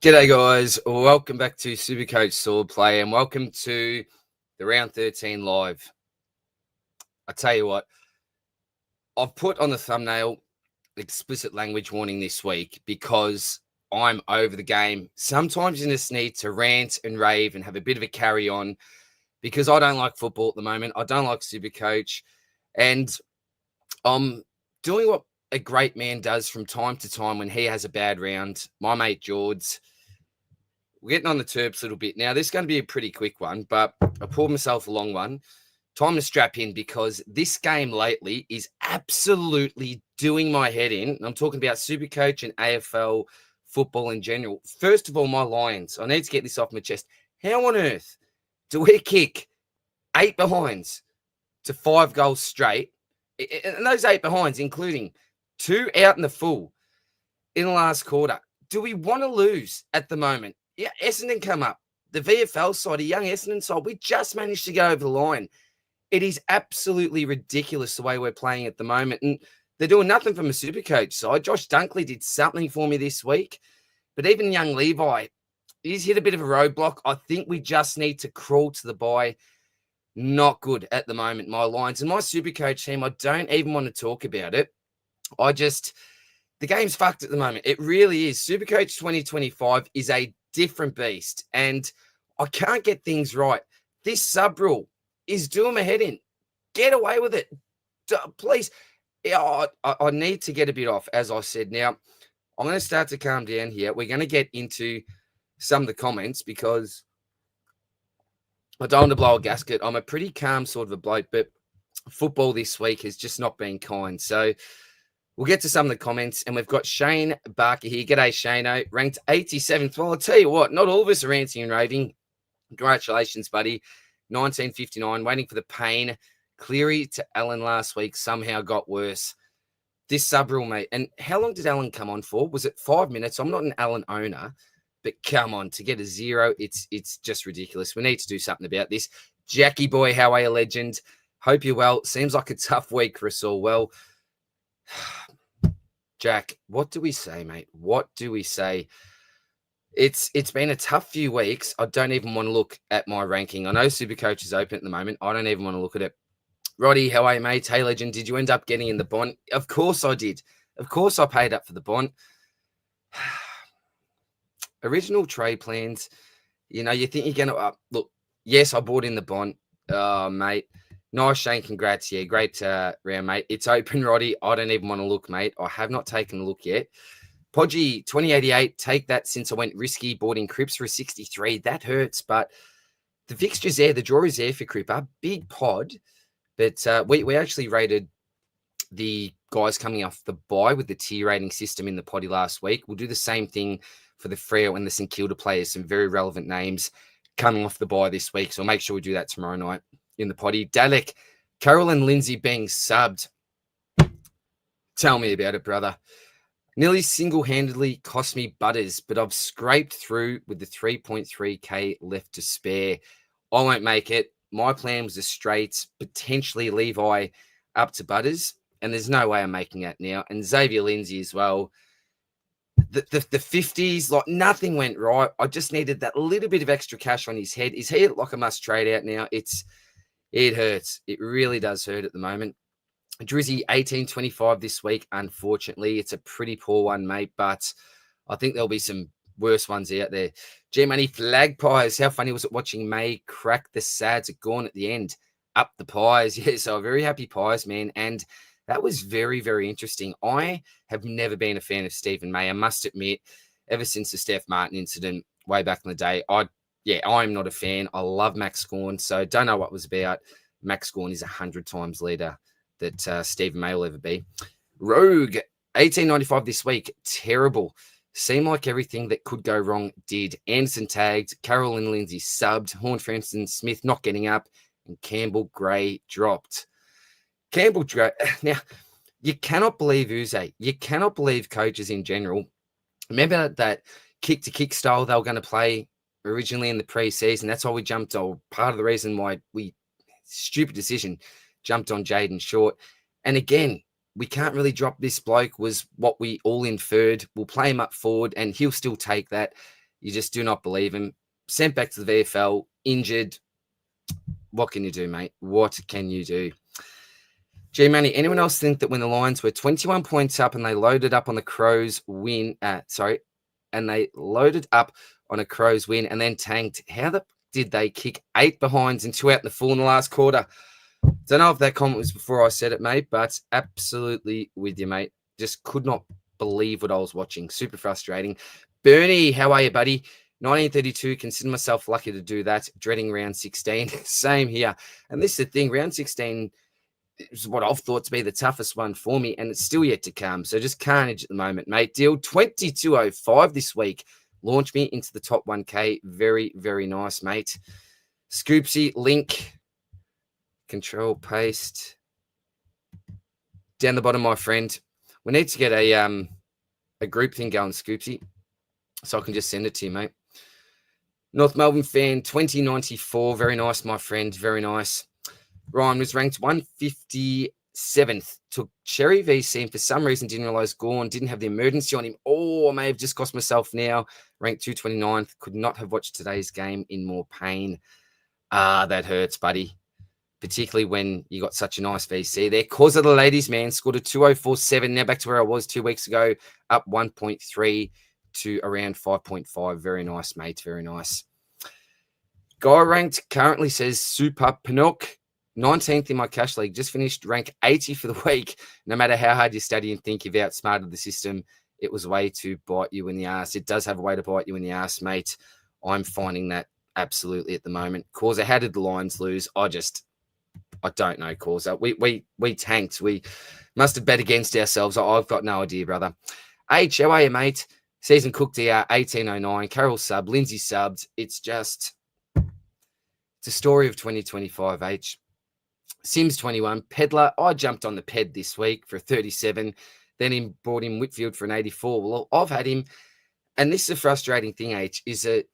G'day guys, welcome back to Supercoach Swordplay and welcome to the Round 13 Live. I tell you what, I've put on the thumbnail explicit language warning this week because I'm over the game. Sometimes you just need to rant and rave and have a bit of a carry on because I don't like football at the moment. I don't like Supercoach, and I'm doing what a great man does from time to time when he has a bad round. My mate George. We're getting on the Terps a little bit. Now, this is going to be a pretty quick one, but I poured myself a long one. Time to strap in because this game lately is absolutely doing my head in. I'm talking about Supercoach and AFL football in general. First of all, my Lions. I need to get this off my chest. How on earth do we kick 8 behinds to 5 goals straight? And those 8 behinds, including 2 out in the full in the last quarter. Do we want to lose at the moment? Yeah, Essendon come up. The VFL side, a young Essendon side, we just managed to go over the line. It is absolutely ridiculous the way we're playing at the moment. And they're doing nothing from a Supercoach side. Josh Dunkley did something for me this week. But even young Levi, he's hit a bit of a roadblock. I think we just need to crawl to the bye. Not good at the moment, my Lions. And my Supercoach team, I don't even want to talk about it. The game's fucked at the moment. It really is. Supercoach 2025 is a different beast, and I can't get things right. This sub rule is doing my head in. Get away with it, please. I need to get a bit off, as I said. Now, I'm going to start to calm down here. We're going to get into some of the comments because I don't want to blow a gasket. I'm a pretty calm sort of a bloke, but football this week has just not been kind. So we'll get to some of the comments, and we've got Shane Barker here. G'day, Shano. Ranked 87th. Well, I'll tell you what, not all of us are ranting and raving. Congratulations, buddy. 1959, waiting for the pain. Cleary to Allen last week somehow got worse. This sub rule, mate. And how long did Allen come on for? Was it 5 minutes? I'm not an Allen owner, but come on, to get a 0, it's just ridiculous. We need to do something about this. Jackie boy, how are you, legend? Hope you're well. Seems like a tough week for us all. Well, Jack, what do we say, mate? What do we say? It's been a tough few weeks. I don't even want to look at my ranking. I know Supercoach is open at the moment. I don't even want to look at it. Roddy, how are you, mate? Hey, legend, did you end up getting in the bond? Of course I did. Of course I paid up for the bond. Original trade plans. You know, you think you're going to look, yes, I bought in the bond. Oh, mate. Nice, Shane. Congrats. Yeah, great round, mate. It's open, Roddy. I don't even want to look, mate. I have not taken a look yet. Podgy, 2088. Take that since I went risky. Bought in Cripps for a 63. That hurts, but the fixture's there. The draw is there for Cripper. Big pod. But we actually rated the guys coming off the bye with the tier rating system in the poddy last week. We'll do the same thing for the Freo and the St Kilda players. Some very relevant names coming off the bye this week. So I'll make sure we do that tomorrow night in the potty. Dalek, Carol and Lindsay being subbed. Tell me about it, brother. Nearly single-handedly cost me butters, but I've scraped through with the 3.3K left to spare. I won't make it. My plan was a straight, potentially Levi up to butters, and there's no way I'm making that now. And Xavier Lindsay as well. The 50s, like nothing went right. I just needed that little bit of extra cash on his head. Is he like a must trade out now? It hurts. It really does hurt at the moment. Drizzy, 1825 this week. Unfortunately, it's a pretty poor one, mate, but I think there'll be some worse ones out there. G-Money Flag Pies. How funny was it watching May crack the sads at Gorn at the end? Up the pies. Yeah, so very happy pies, man. And that was very, very interesting. I have never been a fan of Stephen May. I must admit, ever since the Steph Martin incident way back in the day, I'm not a fan. I love Max Gawn, so don't know what it was about. Max Gawn is 100 times leader that Stephen May will ever be. Rogue, 1895 this week. Terrible. Seemed like everything that could go wrong did. Anderson tagged, Carol and Lindsay subbed, Horn, Francis, Smith not getting up, and Campbell Gray dropped. Campbell Gray. Now, you cannot believe Uze. You cannot believe coaches in general. Remember that kick-to-kick style they were going to play originally in the pre-season? That's why we jumped on. Part of the reason why stupid decision, jumped on Jaden Short. And again, we can't really drop this bloke was what we all inferred. We'll play him up forward and he'll still take that. You just do not believe him. Sent back to the VFL, injured. What can you do, mate? What can you do? G-Money, anyone else think that when the Lions were 21 points up and they loaded up on the Crows win, and they loaded up on a Crows win and then tanked, did they kick 8 behinds and 2 out in the full in the last quarter? Don't know if that comment was before I said it, mate, but absolutely with you, mate. Just could not believe what I was watching. Super frustrating. Bernie, how are you, buddy? 1932, consider myself lucky to do that. Dreading round 16. Same here. And this is the thing, round 16 is what I've thought to be the toughest one for me, and it's still yet to come. So just carnage at the moment, mate. Deal 22.05 this week. Launch me into the top 1K. Very, very nice, mate. Scoopsy, link, control, paste. Down the bottom, my friend. We need to get a group thing going, Scoopsy, so I can just send it to you, mate. North Melbourne fan, 2094. Very nice, my friend. Very nice. Ryan was ranked 157th. Took Cherry VC and for some reason didn't realise Gorn didn't have the emergency on him. Oh, I may have just cost myself now. Ranked 229th. Could not have watched today's game in more pain. That hurts, buddy. Particularly when you got such a nice VC there. Cause of the ladies, man. Scored a 2047. Now back to where I was 2 weeks ago. Up 1.3 to around 5.5. Very nice, mate. Very nice. Guy ranked currently says Super Pinnock. 19th in my cash league. Just finished rank 80 for the week. No matter how hard you study and think you've outsmarted the system, it was a way to bite you in the ass. It does have a way to bite you in the ass, mate. I'm finding that absolutely at the moment. Causa, how did the Lions lose? I don't know, Causa. We tanked. We must have bet against ourselves. I've got no idea, brother. H, how are you, mate? Season cooked here, 1809. Carol sub, Lindsay subbed. It's a story of 2025, H. Sims 21, Pedler. I jumped on the Ped this week for a 37. Then brought him Whitfield for an 84. Well, I've had him. And this is a frustrating thing, H, is that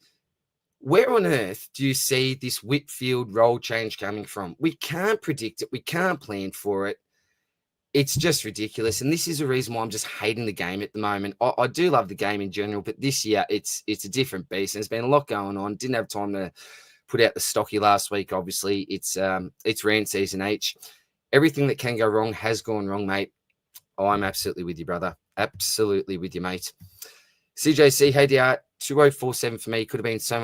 where on earth do you see this Whitfield role change coming from? We can't predict it. We can't plan for it. It's just ridiculous. And this is a reason why I'm just hating the game at the moment. I do love the game in general, but this year it's a different beast. And there's been a lot going on. Didn't have time to put out the stocky last week, obviously. It's Rant season, H. Everything that can go wrong has gone wrong, mate. I'm absolutely with you, brother. Absolutely with you, mate. CJC, hey, DR, 2047 for me. Could have been so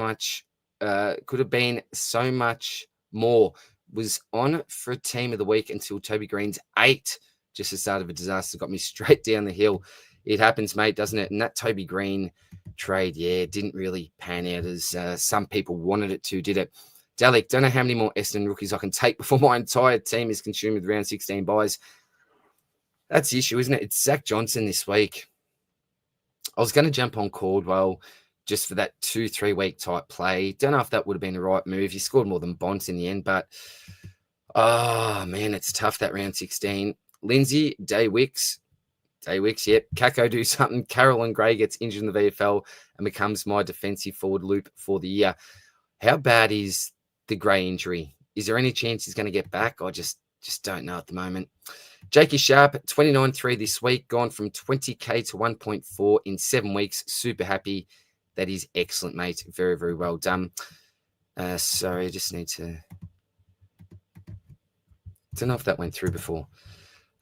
much more. Was on for a team of the week until Toby Green's 8. Just the start of a disaster. Got me straight down the hill. It happens, mate, doesn't it? And that Toby Green trade, didn't really pan out as some people wanted it to, did it? Dalek, don't know how many more Essendon rookies I can take before my entire team is consumed with round 16 buys. That's the issue, isn't it? It's Zach Johnson this week. I was going to jump on Caldwell just for that 2-3 week type play. Don't know if that would have been the right move. He scored more than Bonds in the end, but oh, man, it's tough, that round 16. Lindsay, Daywicks, yep. Kako do something. Carolyn Gray gets injured in the VFL and becomes my defensive forward loop for the year. How bad is the Gray injury? Is there any chance he's going to get back? I just don't know at the moment. Jakey Sharp, 29.3 this week, gone from 20K to 1.4 in 7 weeks. Super happy. That is excellent, mate. Very, very well done. Sorry, I just need to... Don't know if that went through before.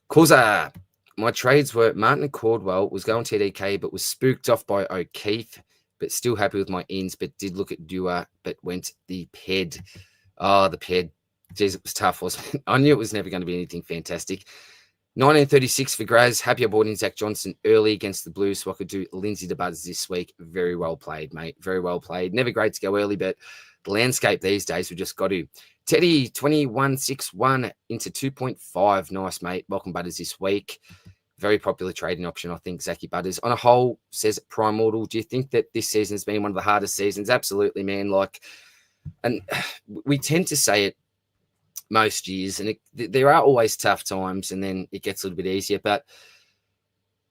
Causa. My trades were Martin Caldwell was going TDK, but was spooked off by O'Keefe, but still happy with my ends, but did look at Dewar, but went the Ped. Oh, the Ped. Jeez, it was tough, wasn't it? I knew it was never going to be anything fantastic. 1936 for Graz. Happy I bought in Zach Johnson early against the Blues so I could do Lindsay to Buds this week. Very well played, mate. Very well played. Never great to go early, but the landscape these days, we just got to. Teddy, 2161 into 2.5. Nice, mate. Welcome, Butters, this week. Very popular trading option, I think, Zachy Butters. On a whole, says Primordial, do you think that this season's been one of the hardest seasons? Absolutely, man. And we tend to say it most years, and there are always tough times, and then it gets a little bit easier. But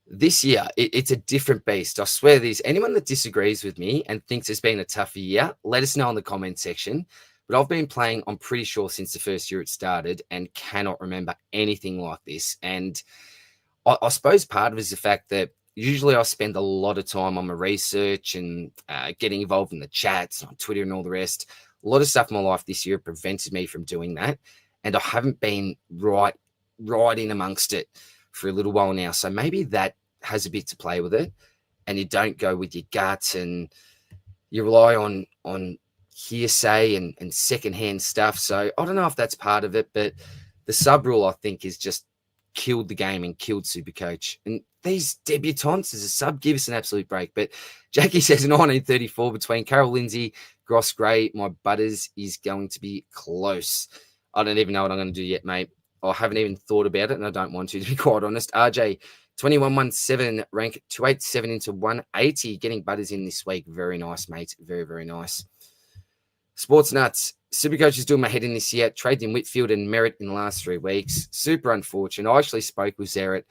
this year, it's a different beast. I swear there's anyone that disagrees with me and thinks it's been a tougher year, let us know in the comment section. But I've been playing, I'm pretty sure, since the first year it started and cannot remember anything like this. And I suppose part of it is the fact that Usually I spend a lot of time on my research and getting involved in the chats on Twitter and all the rest. A lot of stuff in my life this year prevented me from doing that. And I haven't been right in amongst it for a little while now. So maybe that has a bit to play with it. And you don't go with your gut and you rely on hearsay and secondhand stuff. So I don't know if that's part of it, but the sub rule, I think, has just killed the game and killed Supercoach. And these debutantes as a sub give us an absolute break. But Jackie says 1934 between Carol Lindsay, Gross Gray, my butters is going to be close. I don't even know what I'm going to do yet, mate. I haven't even thought about it, and I don't want to be quite honest. RJ, 2117, rank 287 into 180, getting butters in this week. Very nice, mate. Very, very nice. Sports Nuts. Supercoach is doing my head in this year. Traded in Whitfield and Merritt in the last 3 weeks. Super unfortunate. I actually spoke with Zerrett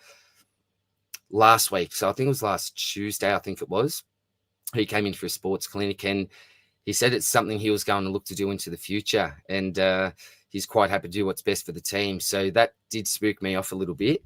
last week. So I think it was last Tuesday, I think it was. He came in for a sports clinic and he said it's something he was going to look to do into the future. And he's quite happy to do what's best for the team. So that did spook me off a little bit.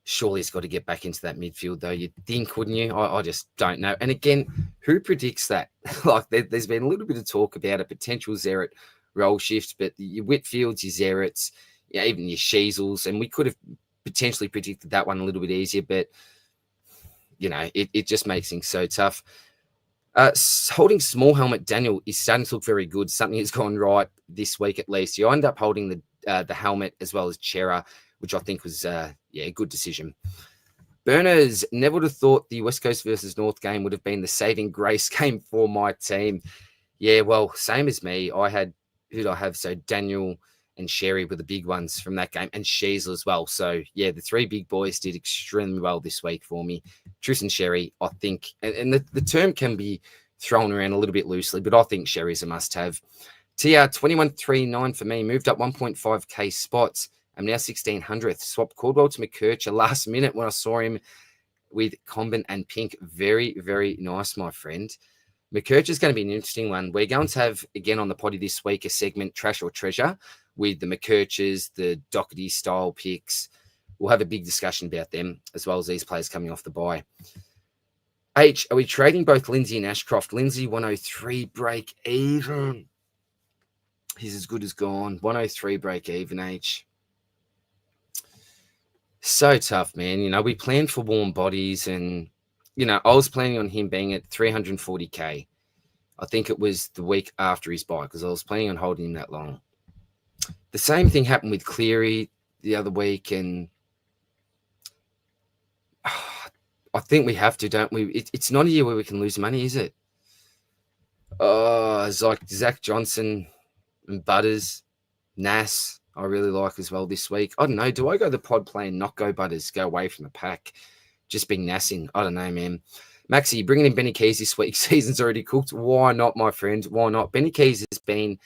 Surely he's got to get back into that midfield, though. You'd think, wouldn't you? I just don't know. And again, who predicts that? Like, there's been a little bit of talk about a potential Zerrett role shift, but your Whitfields, your Zerretts, even your Sheasels, and we could have potentially predicted that one a little bit easier, but, it just makes things so tough. Holding small helmet, Daniel, is starting to look very good. Something has gone right this week at least. You end up holding the helmet as well as Chera, which I think was a good decision. Burners, never would have thought the West Coast versus North game would have been the saving grace game for my team. Yeah, well, same as me. Who did I have? So Daniel and Sherry were the big ones from that game, and Sheasel as well. So, yeah, the 3 big boys did extremely well this week for me. Tris and Sherry, I think, and the term can be thrown around a little bit loosely, but I think Sherry's a must-have. TR 2139 for me, moved up 1.5k spots. I'm now 1600th. Swapped Caldwell to McKercher last minute when I saw him with Combin and Pink. Very, very nice, my friend. McKercher is going to be an interesting one. We're going to have, again, on the potty this week, a segment, Trash or Treasure, with the McKerchers, the Doherty style picks. We'll have a big discussion about them, as well as these players coming off the bye. H, are we trading both Lindsay and Ashcroft? Lindsay, 103 break even. He's as good as gone. 103 break even, H. So tough, man. We planned for warm bodies and, I was planning on him being at 340k. I think it was the week after his bye because I was planning on holding him that long. The same thing happened with Cleary the other week, and I think we have to, don't we? It's not a year where we can lose money, is it? It's like Zach Johnson and Butters, Nass, I really like as well this week. I don't know. Do I go the pod play and not go Butters, go away from the pack, just being Nassing? I don't know, man. Maxie, bringing in Benny Keys this week. Season's already cooked. Why not, my friend? Why not? Benny Keys has been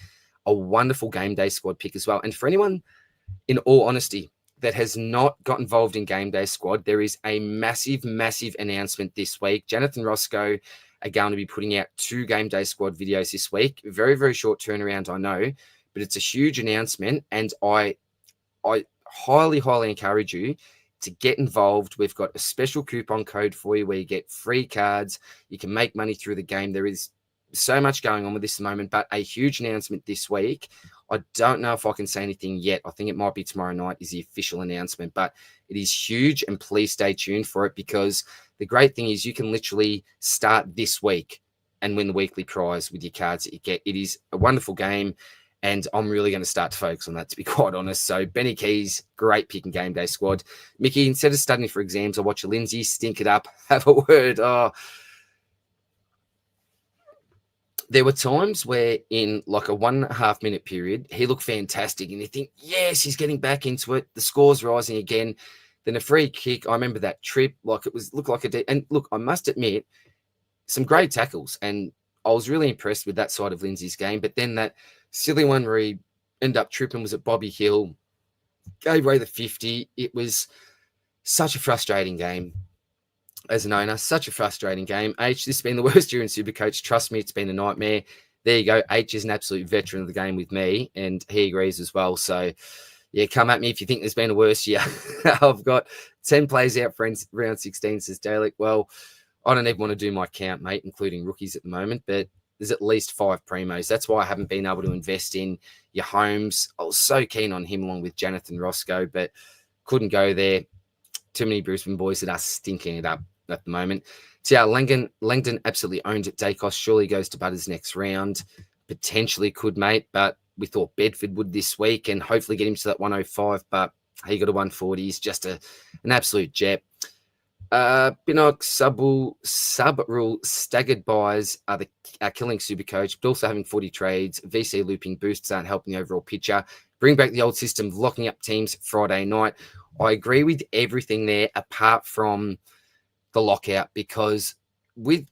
a wonderful game day squad pick as well. And for anyone, in all honesty, that has not got involved in game day squad, there is a massive, massive announcement this week. Jonathan Roscoe are going to be putting out 2 game day squad videos this week. Very, very short turnaround, I know. But it's a huge announcement, and I highly, highly encourage you to get involved. We've got a special coupon code for you where you get free cards. You can make money through the game. There is so much going on with this moment, but a huge announcement this week. I don't know if I can say anything yet. I think it might be tomorrow night is the official announcement, but it is huge, and please stay tuned for it because the great thing is you can literally start this week and win the weekly prize with your cards that you get. It is a wonderful game. And I'm really going to start to focus on that, to be quite honest. So Benny Keys, great pick and game day squad. Mickey, instead of studying for exams, I watch a Lindsay, stink it up, have a word. Oh, there were times where in like a 1.5 minute period, he looked fantastic. And you think, yes, he's getting back into it. The score's rising again. Then a free kick. I remember that trip, looked like and look, I must admit, some great tackles. And I was really impressed with that side of Lindsay's game. But then that silly one where he ended up tripping was at Bobby Hill, gave away the 50. It was such a frustrating game as an owner, such a frustrating game. H, this has been the worst year in Supercoach. Trust me, it's been a nightmare. There you go. H is an absolute veteran of the game with me, and he agrees as well. So, yeah, come at me if you think there's been a worse year. I've got 10 plays out for round 16, says Dalek. Well, I don't even want to do my count, mate, including rookies at the moment, but there's at least 5 primos. That's why I haven't been able to invest in your Holmes. I was so keen on him along with Jonathan Roscoe, but couldn't go there. Too many Brisbane boys that are stinking it up at the moment. So yeah, Langdon absolutely owned it. Dacos surely goes to Butters next round. Potentially could, mate, but we thought Bedford would this week and hopefully get him to that 105, but he got a 140. He's just an absolute jet. Pinnock, sub rule staggered buys are killing Supercoach, but also having 40 trades. VC looping boosts aren't helping the overall picture. Bring back the old system of locking up teams Friday night. I agree with everything there apart from the lockout, because with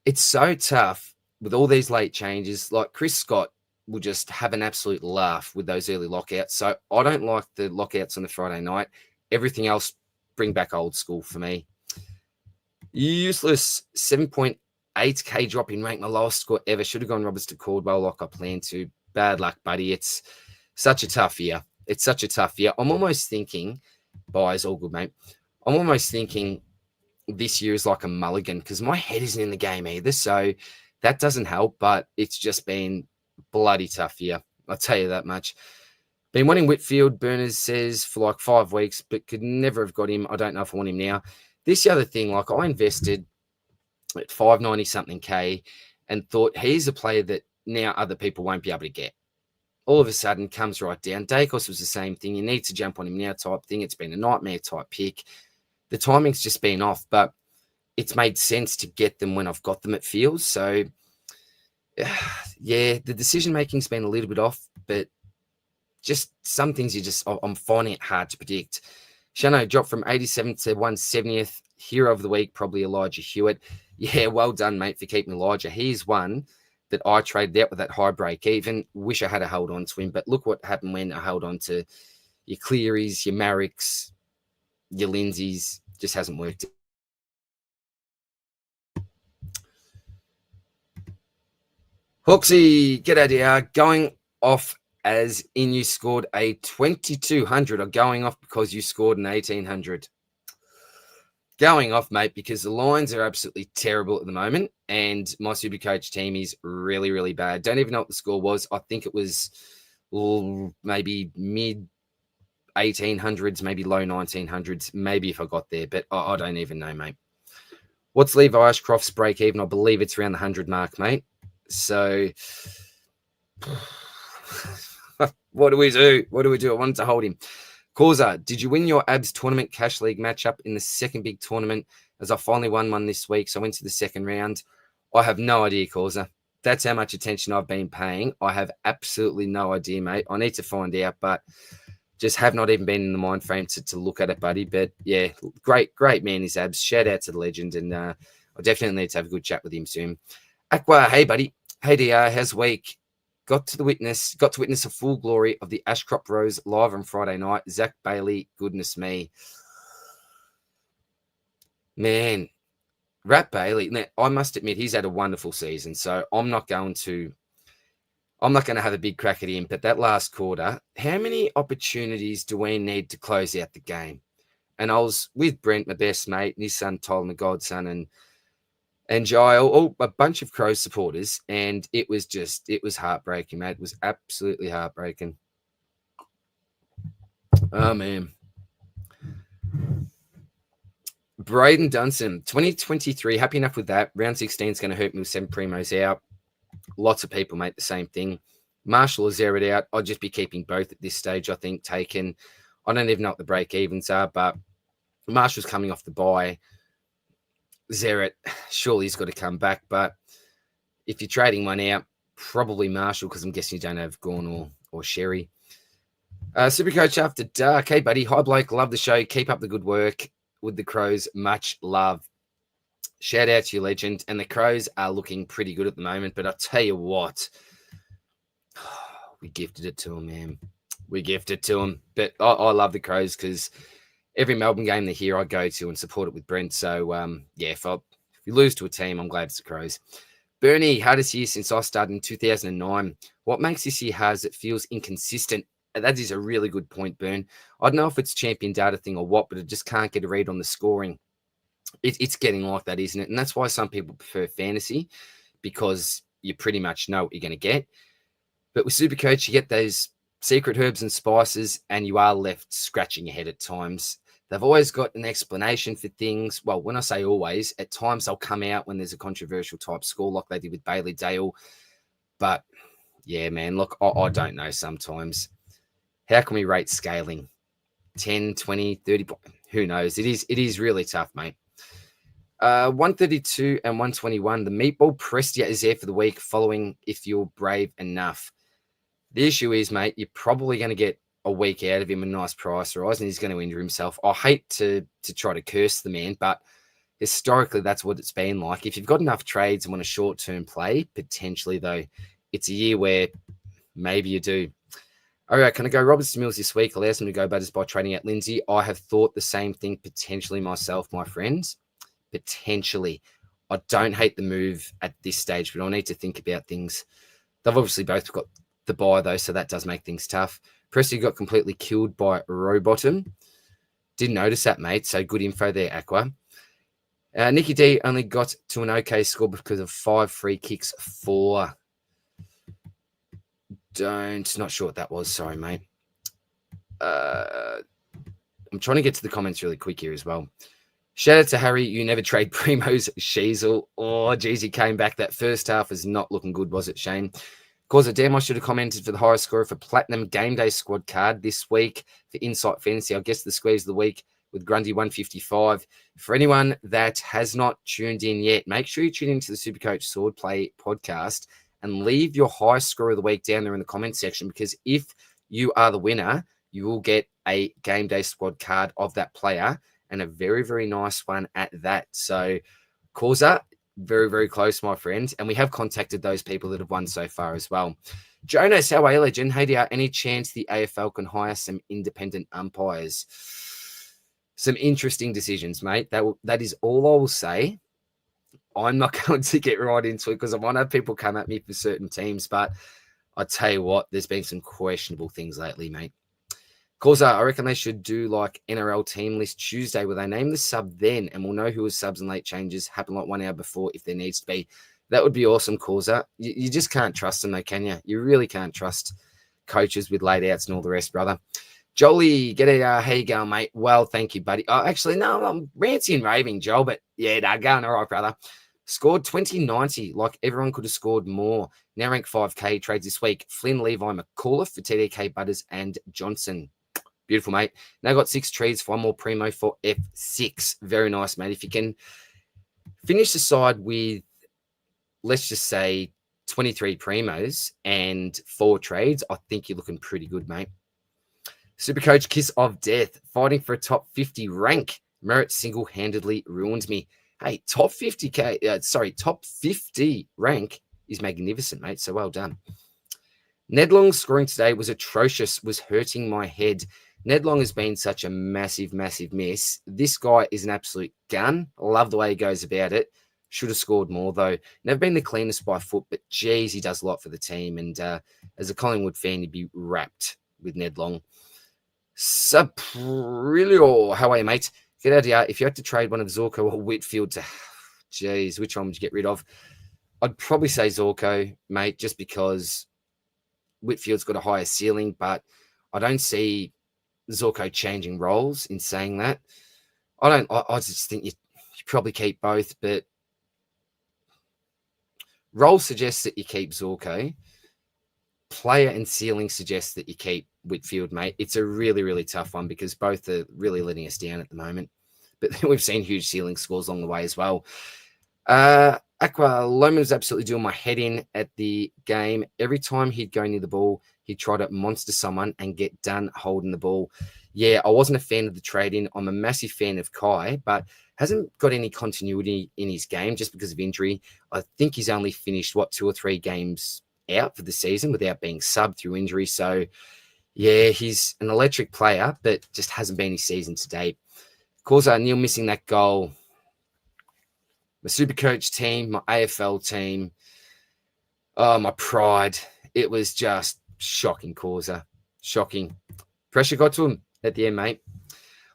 it's so tough with all these late changes. Like Chris Scott will just have an absolute laugh with those early lockouts. So I don't like the lockouts on the Friday night. Everything else, bring back old school for me. Useless 7.8k drop in rank, my lowest score ever. Should have gone Roberts to Caldwell like I planned to. Bad luck, buddy. It's such a tough year. I'm almost thinking, buys all good, mate. I'm almost thinking this year is like a mulligan because my head isn't in the game either. So that doesn't help, but it's just been bloody tough year. I'll tell you that much. Been wanting Whitfield, Berners says, for like 5 weeks, but could never have got him. I don't know if I want him now. This is the other thing, like I invested at 590 something K and thought he's a player that now other people won't be able to get. All of a sudden comes right down. Dacos was the same thing. You need to jump on him now type thing. It's been a nightmare type pick. The timing's just been off, but it's made sense to get them when I've got them, it feels. So, yeah, the decision-making's been a little bit off, but just some things I'm finding it hard to predict. Shano dropped from 87th to 170th. Hero of the week, probably Elijah Hewitt. Yeah, well done, mate, for keeping Elijah. He's one that I traded out with that high break even. Wish I had a held on to him, but look what happened when I held on to your Clearys, your Marricks, your Lindsays. Just hasn't worked. Hooksy, get out of here. Going off as in you scored a 2200 or going off because you scored an 1800? Going off, mate, because the lines are absolutely terrible at the moment and my Supercoach team is really, really bad. Don't even know what the score was. I think it was maybe mid 1800s, maybe low 1900s, maybe if I got there, but I don't even know, mate. What's Levi Ashcroft's break even? I believe it's around the 100 mark, mate. So what do we do? I wanted to hold him. Causa, did you win your ABS tournament cash league matchup in the second big tournament? As I finally won one this week, so I went to the second round. I have no idea, Causa. That's how much attention I've been paying. I have absolutely no idea, mate. I need to find out, but just have not even been in the mind frame to look at it, buddy. But yeah, great man, his ABS. Shout out to the legend, and I definitely need to have a good chat with him soon. Aqua, hey buddy. Hey DR, how's the week? Got to witness the full glory of the Ashcroft Rose live on Friday night. Zach Bailey, goodness me. Man, Rat Bailey, now, I must admit he's had a wonderful season, so I'm not going to have a big crack at him, but that last quarter, how many opportunities do we need to close out the game? And I was with Brent, my best mate, and his son Tyler, my godson, and Giles, a bunch of Crows supporters, and it was heartbreaking, mate. It was absolutely heartbreaking. Oh, man. Braden Dunson, 2023, happy enough with that. Round 16 is going to hurt me with 7 primos out. Lots of people, mate, the same thing. Marshall is zeroed out. I'll just be keeping both at this stage, I think, taken. I don't even know what the break-evens are, but Marshall's coming off the bye. Zeret, surely he's got to come back. But if you're trading one out, probably Marshall, because I'm guessing you don't have Gorn or Sherry. Supercoach After Dark. Hey, buddy. Hi, bloke. Love the show. Keep up the good work with the Crows. Much love. Shout out to you, legend. And the Crows are looking pretty good at the moment. But I'll tell you what, we gifted it to them, man. We gifted it to them. But I love the Crows because every Melbourne game they're here, I go to and support it with Brent. So, yeah, if we lose to a team, I'm glad it's the Crows. Bernie, hardest year since I started in 2009. What makes this year hard is it feels inconsistent. That is a really good point, Burn. I don't know if it's champion data thing or what, but it just can't get a read on the scoring. It's getting like that, isn't it? And that's why some people prefer fantasy, because you pretty much know what you're going to get. But with Supercoach, you get those secret herbs and spices, and you are left scratching your head at times. They've always got an explanation for things. Well, when I say always, at times they'll come out when there's a controversial type score like they did with Bailey Dale. But yeah, man, look, I don't know sometimes. How can we rate scaling? 10, 20, 30, who knows? It is really tough, mate. 132 and 121. The Meatball Prestia is there for the week following if you're brave enough. The issue is, mate, you're probably going to get a week out of him, a nice price rise, and he's going to injure himself. I hate to try to curse the man, but historically, that's what it's been like. If you've got enough trades and want a short-term play, potentially, though, it's a year where maybe you do. All right, can I go Robertson Mills this week? Allows him to go batters by trading out Lindsay. I have thought the same thing potentially myself, my friends. Potentially. I don't hate the move at this stage, but I need to think about things. They've obviously both got the buy, though, so that does make things tough. Presty got completely killed by Rowbottom. Didn't notice that, mate, so good info there, Aqua. Nicky D only got to an okay score because of 5 free kicks for... Not sure what that was. Sorry, mate. I'm trying to get to the comments really quick here as well. Shout out to Harry. You never trade Primo's Sheasel. Oh, geez, he came back. That first half was not looking good, was it, Shane? Cause of damn, I should have commented for the highest score for Platinum Game Day squad card this week for Insight Fantasy. I guess the squeeze of the week with Grundy 155. For anyone that has not tuned in yet, make sure you tune into the Supercoach Swordplay podcast and leave your highest score of the week down there in the comment section, because if you are the winner, you will get a Game Day squad card of that player, and a very, very nice one at that. So, Causa, very, very close, my friend. And we have contacted those people that have won so far as well. Jonas, how are you, legend? Hey, dear, any chance the AFL can hire some independent umpires? Some interesting decisions, mate. That is all I will say. I'm not going to get right into it because I might have people come at me for certain teams, but I tell you what, there's been some questionable things lately, mate. Causa, I reckon they should do like NRL team list Tuesday where they name the sub then, and we'll know who is subs and late changes happen like 1 hour before if there needs to be. That would be awesome, Causa. You just can't trust them though, can you? You really can't trust coaches with laid outs and all the rest, brother. Jolie, get it. How you going, mate? Well, thank you, buddy. Oh, actually, no, I'm ranting and raving, Joel, but yeah, no, going all right, brother. Scored 2090, like everyone could have scored more. Now ranked 5K trades this week. Flynn, Levi, McAuliffe for TDK, Butters, and Johnson. Beautiful, mate. Now got 6 trees for 1 more Primo for F6. Very nice, mate. If you can finish the side with, let's just say, 23 Primos and 4 trades, I think you're looking pretty good, mate. Supercoach Kiss of Death, fighting for a top 50 rank. Merit single-handedly ruined me. Hey, top 50 rank is magnificent, mate. So well done. Ned Long's scoring today was atrocious, was hurting my head. Ned Long has been such a massive, massive miss. This guy is an absolute gun. I love the way he goes about it. Should have scored more, though. Never been the cleanest by foot, but geez, he does a lot for the team. And as a Collingwood fan, he'd be wrapped with Ned Long. Saprilio, how are you, mate? Get out here. If you had to trade one of Zorko or Whitfield to, geez, which one would you get rid of? I'd probably say Zorko, mate, just because Whitfield's got a higher ceiling, but I don't see Zorko changing roles in saying that. I just think you probably keep both, but role suggests that you keep Zorko. Player and ceiling suggests that you keep Whitfield, mate. It's a really, really tough one because both are really letting us down at the moment. But we've seen huge ceiling scores along the way as well. Aqua Loman was absolutely doing my head in at the game. Every time he'd go near the ball, he'd try to monster someone and get done holding the ball. Yeah, I wasn't a fan of the trade-in. I'm a massive fan of Kai, but hasn't got any continuity in his game just because of injury. I think he's only finished, 2 or 3 games out for the season without being subbed through injury. So, yeah, he's an electric player, but just hasn't been his season to date. Of course, Neil missing that goal. My Supercoach team, my AFL team, my pride. It was just shocking, Causa. Shocking. Pressure got to him at the end, mate.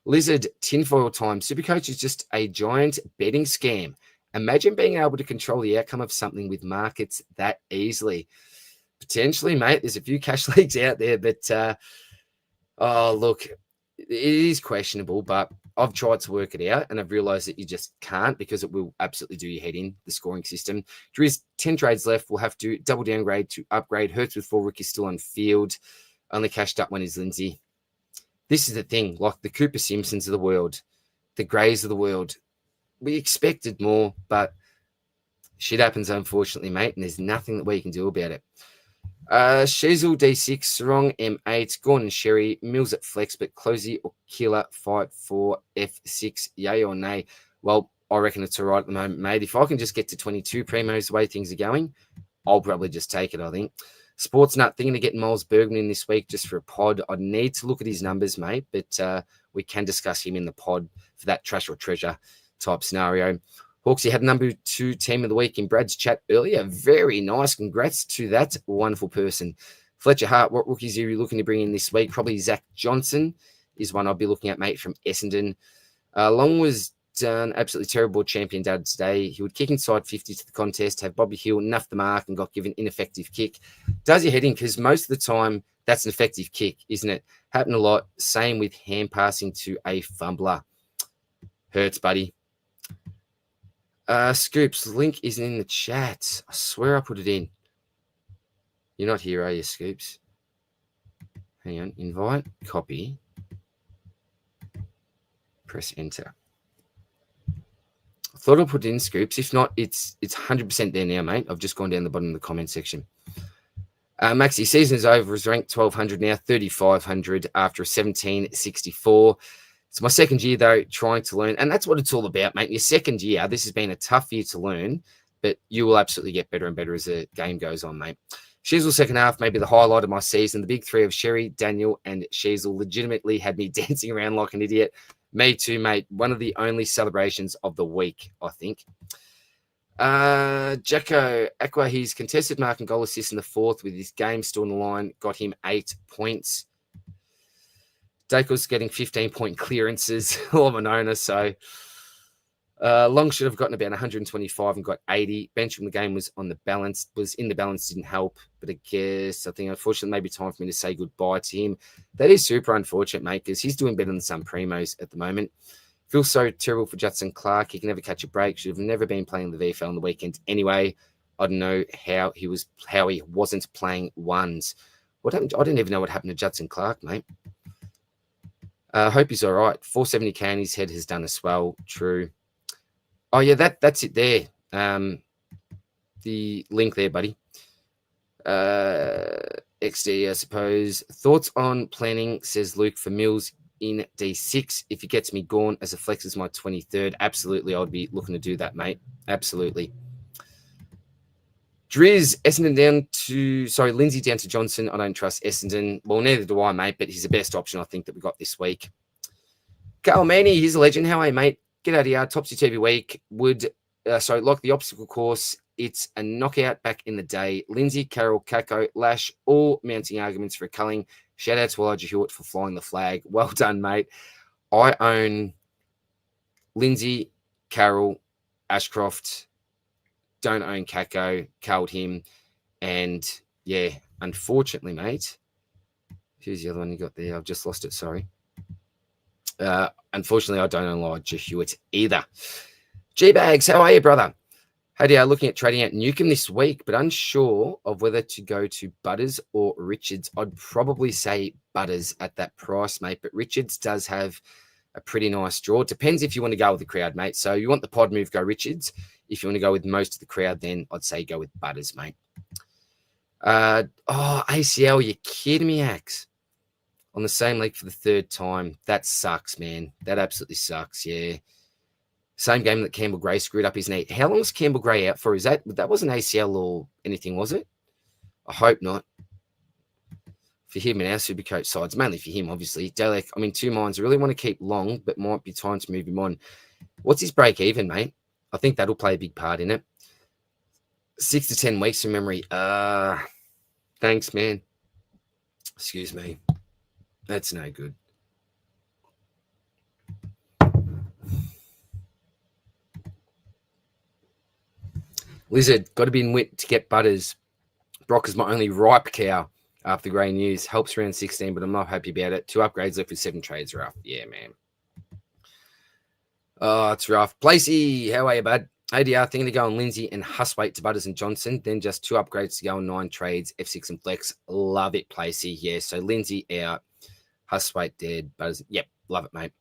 Lizard, tinfoil time. Supercoach is just a giant betting scam. Imagine being able to control the outcome of something with markets that easily. Potentially, mate. There's a few cash leagues out there, but look, it is questionable, but I've tried to work it out and I've realized that you just can't because it will absolutely do your head in, the scoring system. Drew's 10 trades left. We'll have to double downgrade to upgrade. Hurts with 4 rookies still on field. Only cashed up one is Lindsay. This is the thing, like the Cooper Simpsons of the world, the Greys of the world. We expected more, but shit happens, unfortunately, mate, and there's nothing that we can do about it. Shizzle D6, Sarong M8, Gordon Sherry, Mills at flex, but Closey or Killer fight for F6, yay or nay? Well, I reckon it's all right at the moment, mate. If I can just get to 22 primos the way things are going, I'll probably just take it, I think. Sportsnut, thinking of getting Miles Bergman in this week just for a pod. I'd need to look at his numbers, mate, but we can discuss him in the pod for that trash or treasure type scenario. Hawksy had number 2 team of the week in Brad's chat earlier. Very nice. Congrats to that wonderful person. Fletcher Hart, what rookies are you looking to bring in this week? Probably Zach Johnson is one I'll be looking at, mate, from Essendon. Long was done absolutely terrible champion dad today. He would kick inside 50 to the contest, have Bobby Hill nuff the mark and got given ineffective kick. Does your head in because most of the time that's an effective kick, isn't it? Happened a lot. Same with hand passing to a fumbler. Hurts, buddy. Scoops, link isn't in the chat. I swear I put it in. You're not here, are you, Scoops? Hang on. Invite, copy, press enter. I thought I put it in, Scoops. If not, it's 100% there now, mate. I've just gone down the bottom of the comment section. Maxi, season is over. Is ranked 1,200 now, 3,500 after a 1764. It's my second year, though, trying to learn. And that's what it's all about, mate. Your second year, this has been a tough year to learn, but you will absolutely get better and better as the game goes on, mate. Shizzle second half, maybe the highlight of my season. The big three of Sherry, Daniel, and Shizzle legitimately had me dancing around like an idiot. Me too, mate. One of the only celebrations of the week, I think. Jacko Aqua, his contested mark and goal assist in the fourth with his game still on the line, got him 8 points. Dako's getting 15-point clearances, all of an owner, so Long should have gotten about 125 and got 80. Bench from the game was in the balance, didn't help, but I think unfortunately maybe time for me to say goodbye to him. That is super unfortunate, mate, because he's doing better than some primos at the moment. Feels so terrible for Judson Clark. He can never catch a break. Should have never been playing the VFL on the weekend anyway. I don't know how he wasn't playing ones. What happened? I didn't even know what happened to Judson Clark, mate. Hope he's all right. 470k in his head has done as well. True. Oh yeah, that's it there. The link there, buddy. XD, I suppose. Thoughts on planning, says Luke, for Mills in D6. If he gets me gone as a flex as my 23rd, absolutely, I would be looking to do that, mate. Absolutely. Driz, Lindsay down to Johnson. I don't trust Essendon. Well, neither do I, mate, but he's the best option I think that we got this week. Carl Maney, he's a legend. How are you, mate? Get out of here. Topsy TV week. Like the obstacle course, it's a knockout back in the day. Lindsay, Carroll, Kako, Lash, all mounting arguments for culling. Shout out to Elijah Hewitt for flying the flag. Well done, mate. I own Lindsay, Carroll, Ashcroft. Don't own Kako. Culled him. And, yeah, unfortunately, mate. Who's the other one you got there? I've just lost it. Sorry. Unfortunately, I don't own Elijah Hewitt either. G-Bags, how are you, brother? Hey, looking at trading out Newcomb this week, but unsure of whether to go to Butters or Richards. I'd probably say Butters at that price, mate, but Richards does have a pretty nice draw. It depends if you want to go with the crowd, mate. So you want the pod move, go Richards. If you want to go with most of the crowd, then I'd say go with Butters, mate. ACL, you kidding me, Axe? On the same league for the third time. That sucks, man. That absolutely sucks, yeah. Same game that Campbell Gray screwed up his knee. How long was Campbell Gray out for? That wasn't ACL or anything, was it? I hope not. For him and our Supercoach sides, mainly for him, obviously. Dalek, I'm in two minds. I really want to keep Long, but might be time to move him on. What's his break even, mate? I think that'll play a big part in it. 6 to 10 weeks from memory. Thanks, man. Excuse me. That's no good. Lizard, got to be in wit to get Butters. Brock is my only ripe cow after grey news. Helps around 16, but I'm not happy about it. 2 upgrades left with 7 trades rough. Yeah, man. Oh, it's rough. Placey, how are you, bud? ADR, thinking to go on Lindsay and Huswaite to Butters and Johnson. Then just 2 upgrades to go on 9 trades, F6 and flex. Love it, Placey. Yeah, so Lindsay out, Huswaite dead, Butters. Yep, love it, mate.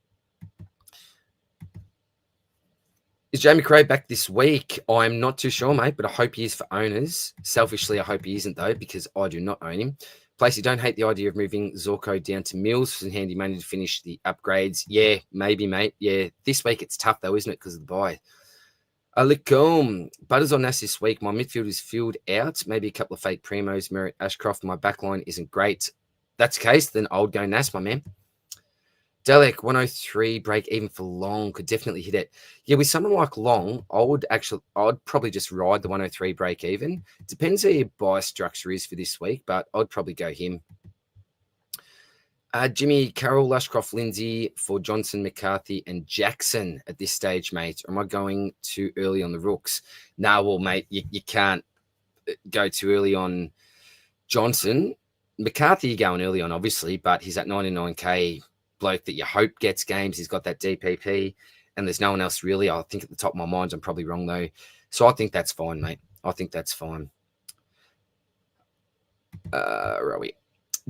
Is Jamie Cray back this week? I'm not too sure, mate, but I hope he is for owners. Selfishly, I hope he isn't, though, because I do not own him. Placey, don't hate the idea of moving Zorko down to Mills for some handy money to finish the upgrades. Yeah, maybe, mate. Yeah, this week it's tough, though, isn't it, because of the bye. Alikum. Butters on Nas this week. My midfield is filled out. Maybe a couple of fake primos, Merritt, Ashcroft. My backline isn't great. That's the case, then I would go Nas, my man. Delek, 103 break even for Long, could definitely hit it. Yeah, with someone like Long, I'd probably just ride the 103 break even. Depends how your buy structure is for this week, but I'd probably go him. Jimmy, Carroll, Lashcroft, Lindsay for Johnson, McCarthy, and Jackson at this stage, mate. Or am I going too early on the rooks? No, well, mate, you can't go too early on Johnson. McCarthy, you're going early on, obviously, but he's at 99K. Bloke that you hope gets games. He's got that DPP, and there's no one else really. I think at the top of my mind, I'm probably wrong though. So I think that's fine, mate. I think that's fine. Where are we?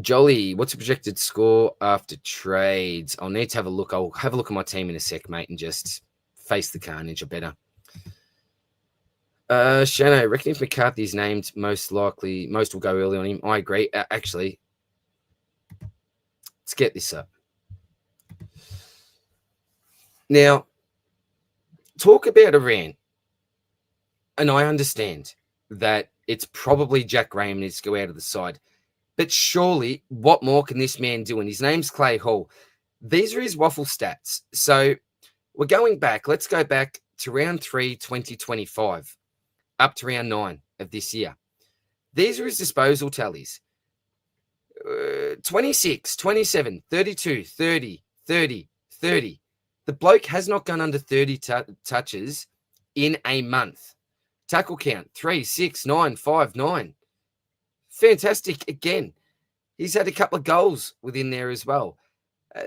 Jolly, what's the projected score after trades? I'll need to have a look. I'll have a look at my team in a sec, mate, and just face the carnage. I better. Shano, I reckon if McCarthy's named, most will go early on him. I agree. Actually, let's get this up. Now, talk about a Rant, and I understand that it's probably Jack Graham needs to go out of the side, but surely what more can this man do? And his name's Clay Hall. These are his waffle stats. So we're going back. Let's go back to round 3, 2025, up to round 9 of this year. These are his disposal tallies. 26, 27, 32, 30, 30, 30. The bloke has not gone under 30 touches in a month. Tackle count, 3, 6, 9, 5, 9. Fantastic again. He's had a couple of goals within there as well.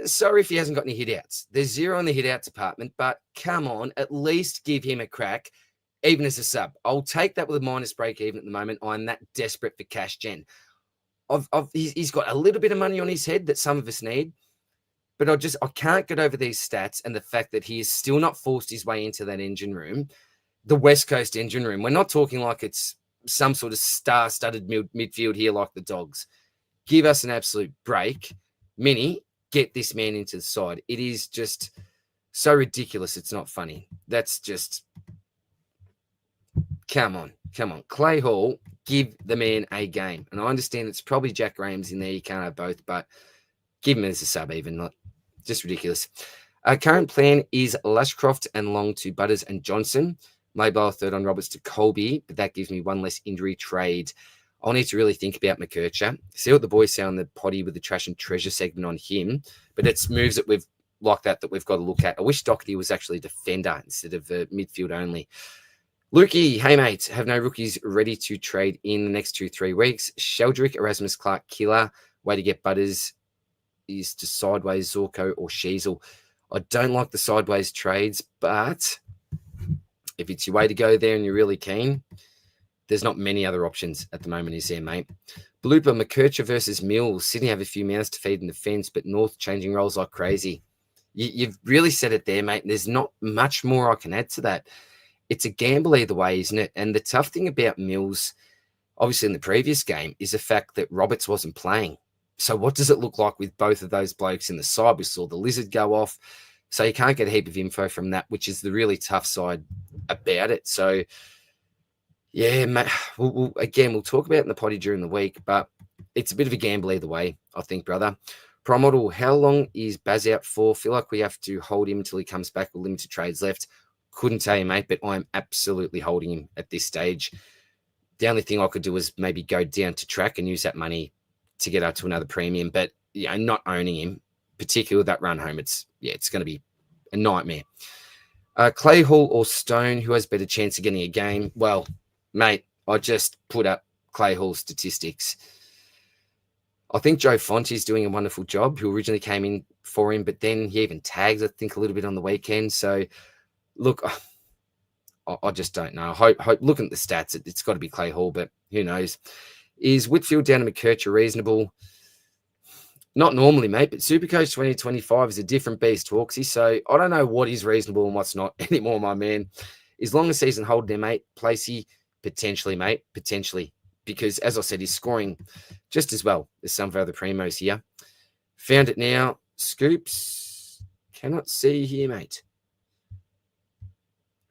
Sorry if he hasn't got any hit-outs. There's 0 in the hit-out department, but come on, at least give him a crack, even as a sub. I'll take that with a minus break even at the moment. I'm that desperate for cash gen. He's got a little bit of money on his head that some of us need. But I can't get over these stats and the fact that he has still not forced his way into that engine room, the West Coast engine room. We're not talking like it's some sort of star-studded midfield here like the Dogs. Give us an absolute break. Minnie, get this man into the side. It is just so ridiculous. It's not funny. That's just, come on. Clay Hall, give the man a game. And I understand it's probably Jack Graham's in there. You can't have both, but give him as a sub even, not just ridiculous. Our current plan is Lashcroft and Long to Butters and Johnson. Mobile third on Roberts to Colby, but that gives me 1 less injury trade. I'll need to really think about McKercher. See what the boys say on the potty with the trash and treasure segment on him. But it's moves that we've got to look at. I wish Doherty was actually a defender instead of a midfield only. Lukey, hey mate, have no rookies ready to trade in the next 2-3 weeks. Sheldrick, Erasmus Clark, killer. Way to get Butters is to sideways Zorko or Sheasel. I don't like the sideways trades, but if it's your way to go there and you're really keen, there's not many other options at the moment, is there, mate? Blooper, McKercher versus Mills. Sydney have a few mouths to feed in the fence, but North changing roles like crazy. You've really said it there, mate. There's not much more I can add to that. It's a gamble either way, isn't it? And the tough thing about Mills, obviously in the previous game, is the fact that Roberts wasn't playing. So what does it look like with both of those blokes in the side? We saw the Lizard go off. So you can't get a heap of info from that, which is the really tough side about it. So, yeah, mate, we'll talk about it in the potty during the week, but it's a bit of a gamble either way, I think, brother. Prime Model, how long is Baz out for? Feel like we have to hold him until he comes back with limited trades left. Couldn't tell you, mate, but I'm absolutely holding him at this stage. The only thing I could do is maybe go down to track and use that money to get up to another premium. But not owning him, particularly with that run home. It's going to be a nightmare. Clay Hall or Stone, who has better chance of getting a game? Well, mate, I just put up Clay Hall's statistics. I think Joe Fonte is doing a wonderful job, who originally came in for him, but then he even tagged, I think, a little bit on the weekend. So, look, I just don't know. Hope looking at the stats, it's got to be Clay Hall, but who knows? Is Whitfield down to McKercher reasonable? Not normally, mate, but Supercoach 2025 is a different beast, Hawksy. So I don't know what is reasonable and what's not anymore, my man. As long as season hold there, mate, Placey, potentially, mate, potentially. Because, as I said, he's scoring just as well as some of our other primos here. Found it now. Scoops. Cannot see here, mate.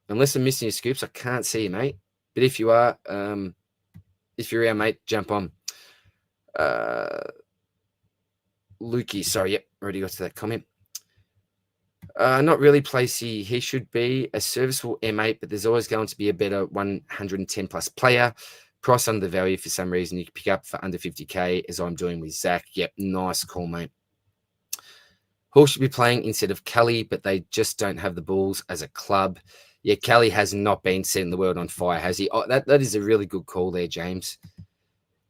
Unless I'm missing your Scoops, I can't see you, mate. But if you are, if you're here, mate, jump on. Lukey, sorry, yep, already got to that comment. Not really, Placey. He should be a serviceable M8, but there's always going to be a better 110 plus player. Price under the value for some reason you can pick up for under 50k, as I'm doing with Zach. Yep, nice call, mate. Hall should be playing instead of Kelly, but they just don't have the balls as a club. Yeah, Kelly has not been setting the world on fire, has he? Oh, that is a really good call there, James.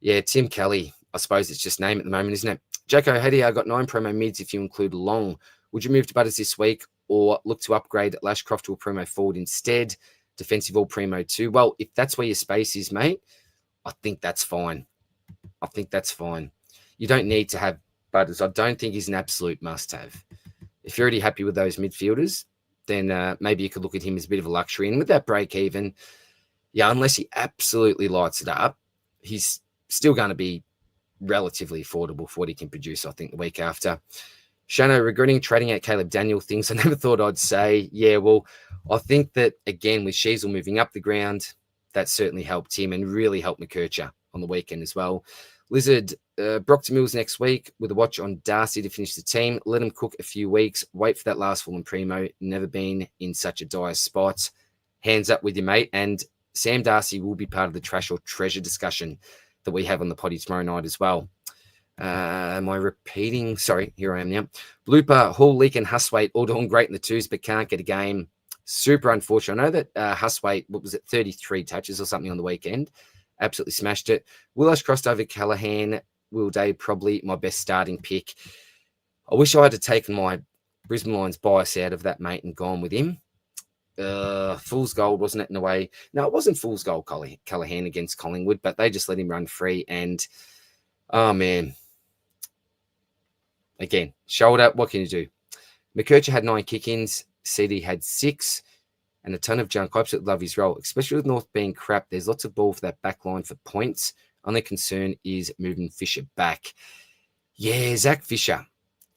Yeah, Tim Kelly. I suppose it's just name at the moment, isn't it? Jacko, hey, I got 9 promo mids if you include Long. Would you move to Butters this week or look to upgrade Lashcroft to a promo forward instead? Defensive all primo too. Well, if that's where your space is, mate, I think that's fine. I think that's fine. You don't need to have Butters. I don't think he's an absolute must-have. If you're already happy with those midfielders, then maybe you could look at him as a bit of a luxury. And with that break even, yeah, unless he absolutely lights it up, he's still going to be relatively affordable for what he can produce, I think, the week after. Shano, regretting trading out Caleb Daniel, things I never thought I'd say. Yeah, well, I think that, again, with Sheasel moving up the ground, that certainly helped him and really helped McKercher on the weekend as well. Lizard, Brockton Mills next week with a watch on Darcy to finish the team. Let him cook a few weeks. Wait for that last Fulham primo. Never been in such a dire spot. Hands up with you, mate. And Sam Darcy will be part of the trash or treasure discussion that we have on the potty tomorrow night as well. Am I repeating? Sorry, here I am now. Blooper, Hall, Leak, and Huswaite all doing great in the twos, but can't get a game. Super unfortunate. I know that Huswaite, what was it, 33 touches or something on the weekend. Absolutely smashed it. Willis crossed over Callahan. Will Day, probably my best starting pick. I wish I had taken my Brisbane Lions bias out of that, mate, and gone with him. Fool's gold, wasn't it, in a way? No, it wasn't fool's gold, Callahan against Collingwood, but they just let him run free. And, oh, man. Again, shoulder, what can you do? McKercher had 9 kick-ins. CD had 6 and a ton of junk. I absolutely love his role, especially with North being crap. There's lots of ball for that back line for points. Only concern is moving Fisher back. Yeah, Zach Fisher.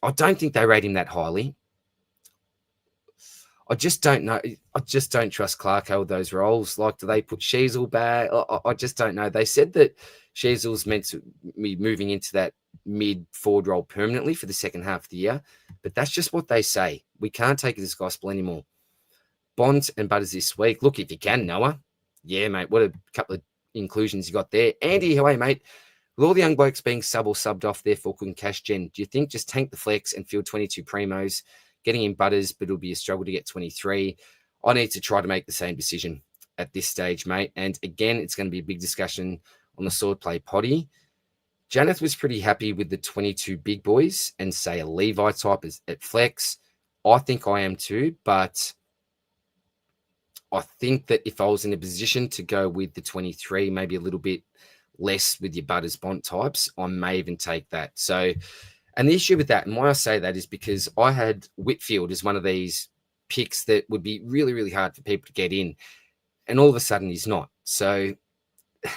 I don't think they rate him that highly. I just don't know. I just don't trust Clarko with those roles. Like, do they put Sheasel back? I just don't know. They said that Sheasel's meant to be moving into that mid-forward role permanently for the second half of the year, but that's just what they say. We can't take it as gospel anymore. Bonds and Butters this week. Look, if you can, Noah. Yeah, mate, what a couple of inclusions you got there. Andy, hey, mate. With all the young blokes being sub or subbed off, therefore couldn't cash gen, do you think just tank the flex and field 22 primos, getting in Butters, but it'll be a struggle to get 23? I need to try to make the same decision at this stage, mate. And again, it's going to be a big discussion on the sword play potty. Janeth was pretty happy with the 22 big boys and say a Levi type at flex. I think I am too, but I think that if I was in a position to go with the 23, maybe a little bit less with your Butters Bont types, I may even take that. So, and the issue with that, and why I say that is because I had Whitfield as one of these picks that would be really, really hard for people to get in. And all of a sudden he's not. So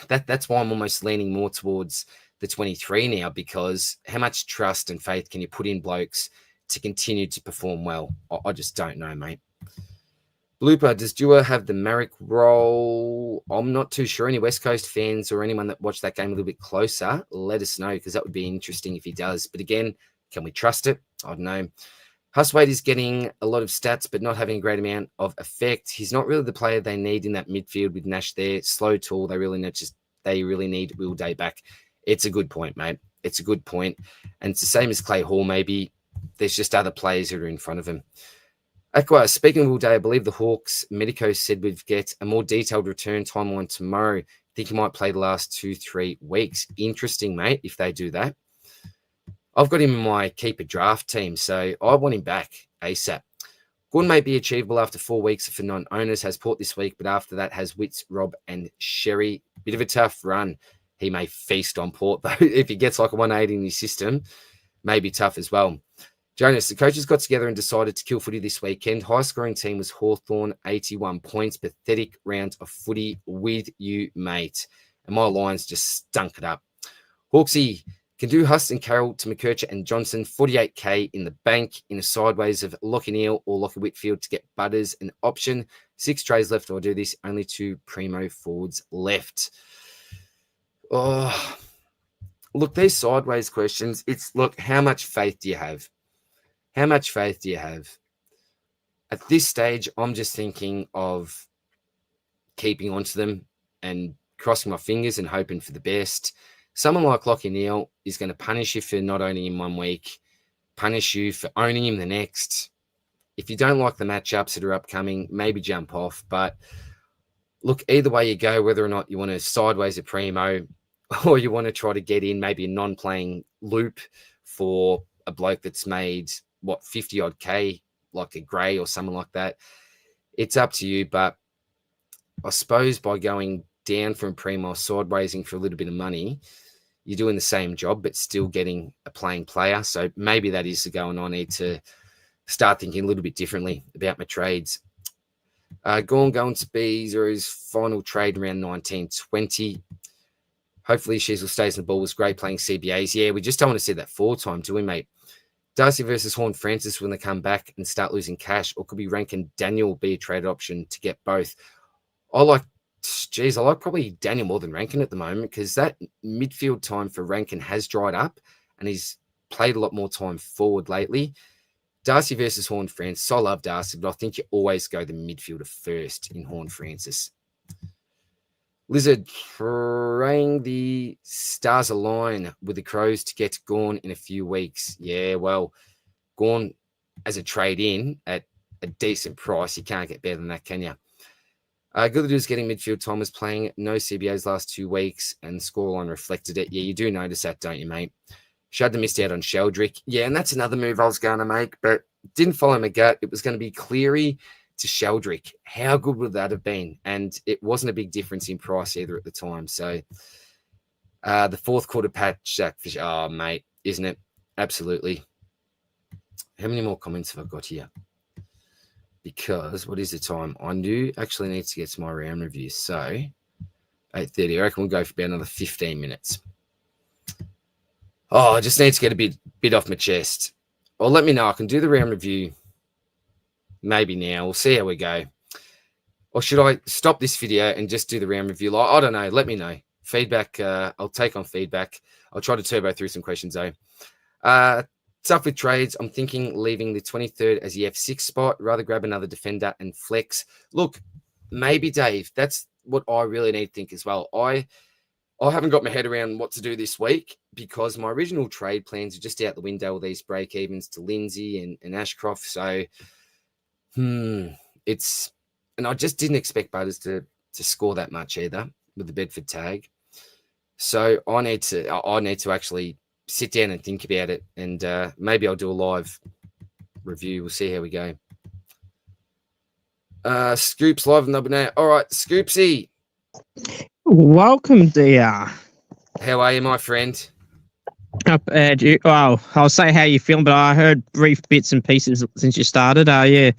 that's why I'm almost leaning more towards the 23 now, because how much trust and faith can you put in blokes to continue to perform well? I just don't know, mate. Blooper, does Dewar have the Marek role? I'm not too sure. Any West Coast fans or anyone that watched that game a little bit closer, let us know, because that would be interesting if he does. But again, can we trust it? I don't know. Huswaite is getting a lot of stats, but not having a great amount of effect. He's not really the player they need in that midfield with Nash there. Slow, tall. They really need Will Day back. It's a good point, mate. it's a good point. And it's the same as Clay Hall, maybe. There's just other players that are in front of him. Aqua, speaking of all day, I believe the Hawks Medico said we'd get a more detailed return timeline tomorrow. Think he might play the last 2-3 weeks. Interesting, mate, if they do that. I've got him in my keeper draft team, so I want him back ASAP. Gordon may be achievable after 4 weeks for non-owners, has Port this week, but after that has Witts, Rob, and Sherry. Bit of a tough run. He may feast on Port, though. If he gets like a 180 in his system, may be tough as well. Jonas, the coaches got together and decided to kill footy this weekend. High-scoring team was Hawthorn, 81 points. Pathetic round of footy with you, mate. And my Lions just stunk it up. Hawksy can do Huston, Carroll to McKercher and Johnson, 48K in the bank in a sideways of Lockie Neal or Lockie Whitfield to get Butters an option. 6 trays left. I'll do this. Only 2 primo forwards left. Oh, look, these sideways questions. It's, look, how much faith do you have? How much faith do you have? At this stage, I'm just thinking of keeping onto them and crossing my fingers and hoping for the best. Someone like Lockie Neal is going to punish you for not owning him 1 week, punish you for owning him the next. If you don't like the matchups that are upcoming, maybe jump off. But look, either way you go, whether or not you want to sideways a primo or you want to try to get in maybe a non-playing loop for a bloke that's made, 50-odd K, like a Gray or someone like that. It's up to you. But I suppose by going down from primo, sidewaysing for a little bit of money, you're doing the same job, but still getting a playing player. So maybe that is the going on. I need to start thinking a little bit differently about my trades. Going to be his final trade around 1920. Hopefully Shizzle stays in the ball. Was great playing CBAs. Yeah, we just don't want to see that 4 time, do we, mate? Darcy versus Horn Francis when they come back and start losing cash, or could be Rankin Daniel be a trade option to get both? I like probably Daniel more than Rankin at the moment because that midfield time for Rankin has dried up and he's played a lot more time forward lately. Darcy versus Horn Francis. I love Darcy, but I think you always go the midfielder first in Horn Francis. Lizard, praying the stars align with the Crows to get Gorn in a few weeks. Yeah, well, Gorn as a trade-in at a decent price. You can't get better than that, can you? Good is getting midfield time was playing no CBAs last 2 weeks and scoreline reflected it. Yeah, you do notice that, don't you, mate? Shudder missed out on Sheldrick. Yeah, and that's another move I was going to make, but didn't follow my gut. It was going to be Cleary to Sheldrick. How good would that have been? And it wasn't a big difference in price either at the time. So the 4th quarter patch, Jack Fisher. Oh, mate, isn't it? Absolutely. How many more comments have I got here? Because what is the time? I do actually need to get to my round review. So 8:30. I reckon we'll go for about another 15 minutes. Oh, I just need to get a bit off my chest. Or let me know. I can do the round review maybe now. We'll see how we go. Or should I stop this video and just do the round review? I don't know. Let me know. Feedback. I'll take on feedback. I'll try to turbo through some questions though. Stuff with trades. I'm thinking leaving the 23rd as the F6 spot. Rather grab another defender and flex. Look, maybe Dave. That's what I really need to think as well. I haven't got my head around what to do this week because my original trade plans are just out the window with these break evens to Lindsay and Ashcroft. So, it's, and I just didn't expect Butters to score that much either with the Bedford tag. So I need to actually sit down and think about it, and maybe I'll do a live review. We'll see how we go. Scoops live on the banana. All right, Scoopsy. Welcome, dear. How are you, my friend? Well, I'll say how you feeling, but I heard brief bits and pieces since you started. Yeah.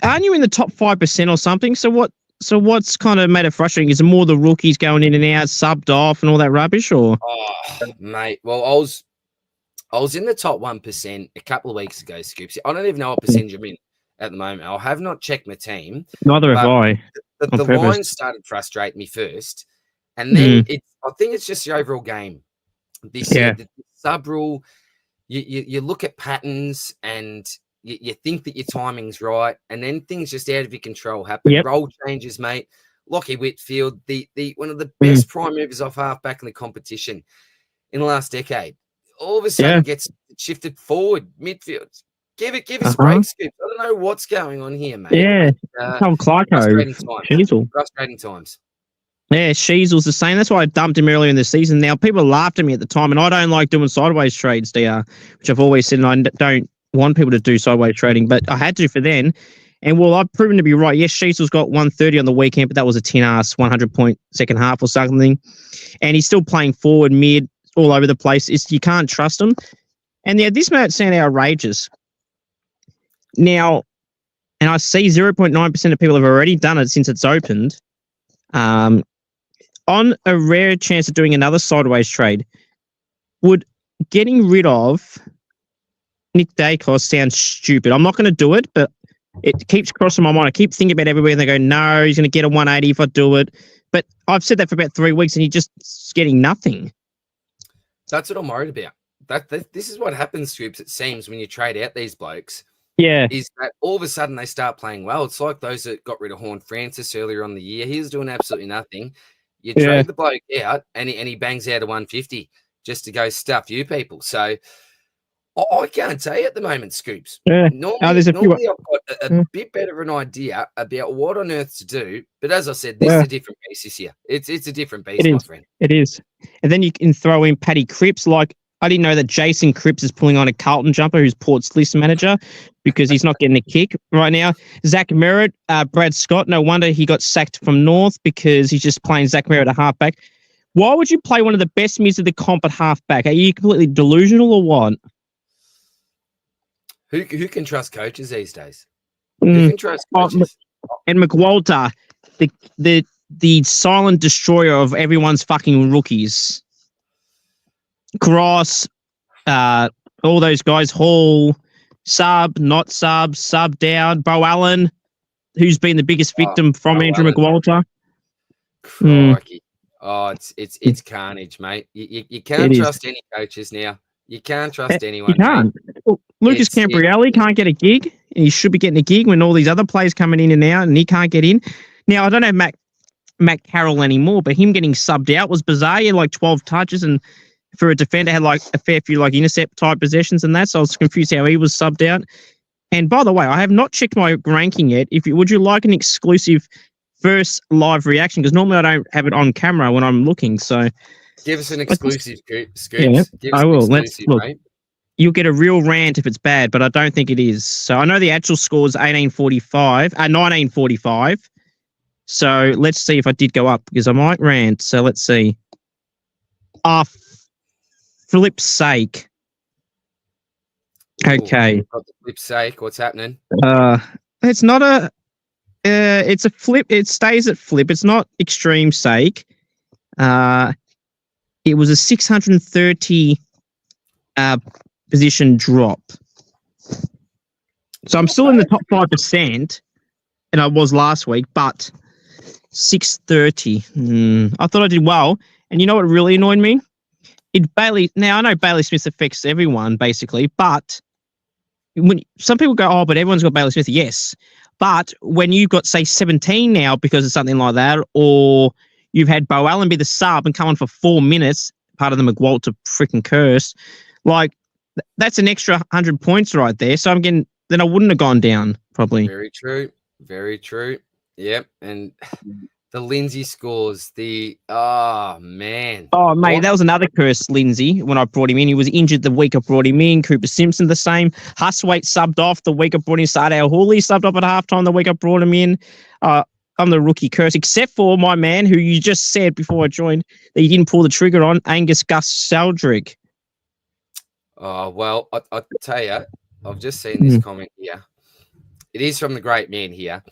Aren't you in the top 5% or something? So what's kind of made it frustrating? Is it more the rookies going in and out, subbed off and all that rubbish, or? Oh, mate. Well, I was in the top 1% a couple of weeks ago, Scoops. I don't even know what percentage I'm in at the moment. I have not checked my team. Neither have I. The line started frustrating me first, and then I think it's just the overall game. This year, the sub rule, you look at patterns and you think that your timing's right, and then things just out of your control happen. Yep. Role changes, mate. Lockie Whitfield, the one of the best prime movers off halfback in the competition. in the last decade. All of a sudden gets shifted forward midfield. Give us a break, Scoop. I don't know what's going on here, mate. Yeah, frustrating times. Frustrating times. Yeah, Sheasel's the same. That's why I dumped him earlier in the season. Now, people laughed at me at the time, and I don't like doing sideways trades, DR, which I've always said, and I don't want people to do sideways trading, but I had to for then. And, well, I've proven to be right. Yes, Sheasel's got 130 on the weekend, but that was a 10-ass 100-point second half or something. And he's still playing forward, mid, all over the place. You can't trust him. And, yeah, this might sound outrageous. Now, and I see 0.9% of people have already done it since it's opened. On a rare chance of doing another sideways trade, would getting rid of Nick Dacos sound stupid? I'm not going to do it, but it keeps crossing my mind. I keep thinking about everywhere, and they go, no, he's going to get a 180 if I do it. But I've said that for about 3 weeks, and he's just getting nothing. That's what I'm worried about. This is what happens, Scoops, it seems, when you trade out these blokes. Yeah. Is that all of a sudden they start playing well. It's like those that got rid of Horn Francis earlier on the year. He was doing absolutely nothing. You trade the bloke out, and he bangs out a 150 just to go stuff you people. So I can't tell you at the moment, Scoops. Yeah. Normally I've got a bit better of an idea about what on earth to do. But as I said, this is a different beast this year. It's a different beast, my friend. It is. And then you can throw in Paddy Cripps. Like, I didn't know that Jason Cripps is pulling on a Carlton jumper, who's Port's list manager, because he's not getting a kick right now. Zach Merritt, Brad Scott, no wonder he got sacked from North, because he's just playing Zach Merritt at halfback. Why would you play one of the best mids of the comp at halfback? Are you completely delusional or what? Who can trust coaches these days? Who can trust coaches? And McWalter, the silent destroyer of everyone's fucking rookies. Cross, all those guys, Hall, sub, not sub, sub down, Bo Allen, who's been the biggest victim from Andrew McWalter. Crikey. Oh, it's carnage, mate. You can't trust any coaches now. You can't trust anyone. You can't. Well, Lucas Cambrielli can't get a gig, and he should be getting a gig when all these other players coming in and out, and he can't get in. Now, I don't have Matt Carroll anymore, but him getting subbed out was bizarre. He had like 12 touches, and for a defender, had like a fair few like intercept type possessions and that. So I was confused how he was subbed out. And by the way, I have not checked my ranking yet. Would you like an exclusive first live reaction? Because normally I don't have it on camera when I'm looking. So give us an exclusive, Scoops. Yeah, I will. Let's look. Mate. You'll get a real rant if it's bad, but I don't think it is. So I know the actual score is 1945. So let's see if I did go up, because I might rant. So let's see. Flip's sake. Okay. Flip's sake, what's happening? It's not a. It's a flip. It stays at flip. It's not extreme sake. It was a 630 position drop. So I'm still in the top 5%, and I was last week, but 630. I thought I did well. And you know what really annoyed me? Now I know Bailey Smith affects everyone basically, but when some people go, but everyone's got Bailey Smith. Yes. But when you've got, say, 17 now because of something like that, or you've had Bo Allen be the sub and come on for 4 minutes, part of the McWalter freaking curse, like that's an extra 100 points right there. So then I wouldn't have gone down probably. Very true. Very true. Yep. And the Lindsay scores, man. Oh, mate, that was another curse, Lindsay, when I brought him in. He was injured the week I brought him in. Cooper Simpson the same. Huswaite subbed off the week I brought in. Sardale Hawley subbed off at halftime the week I brought him in. I'm the rookie curse, except for my man, who you just said before I joined that you didn't pull the trigger on, Angus Gus Saldrick. Oh, well, I'll tell you, I've just seen this comment here. It is from the great man here.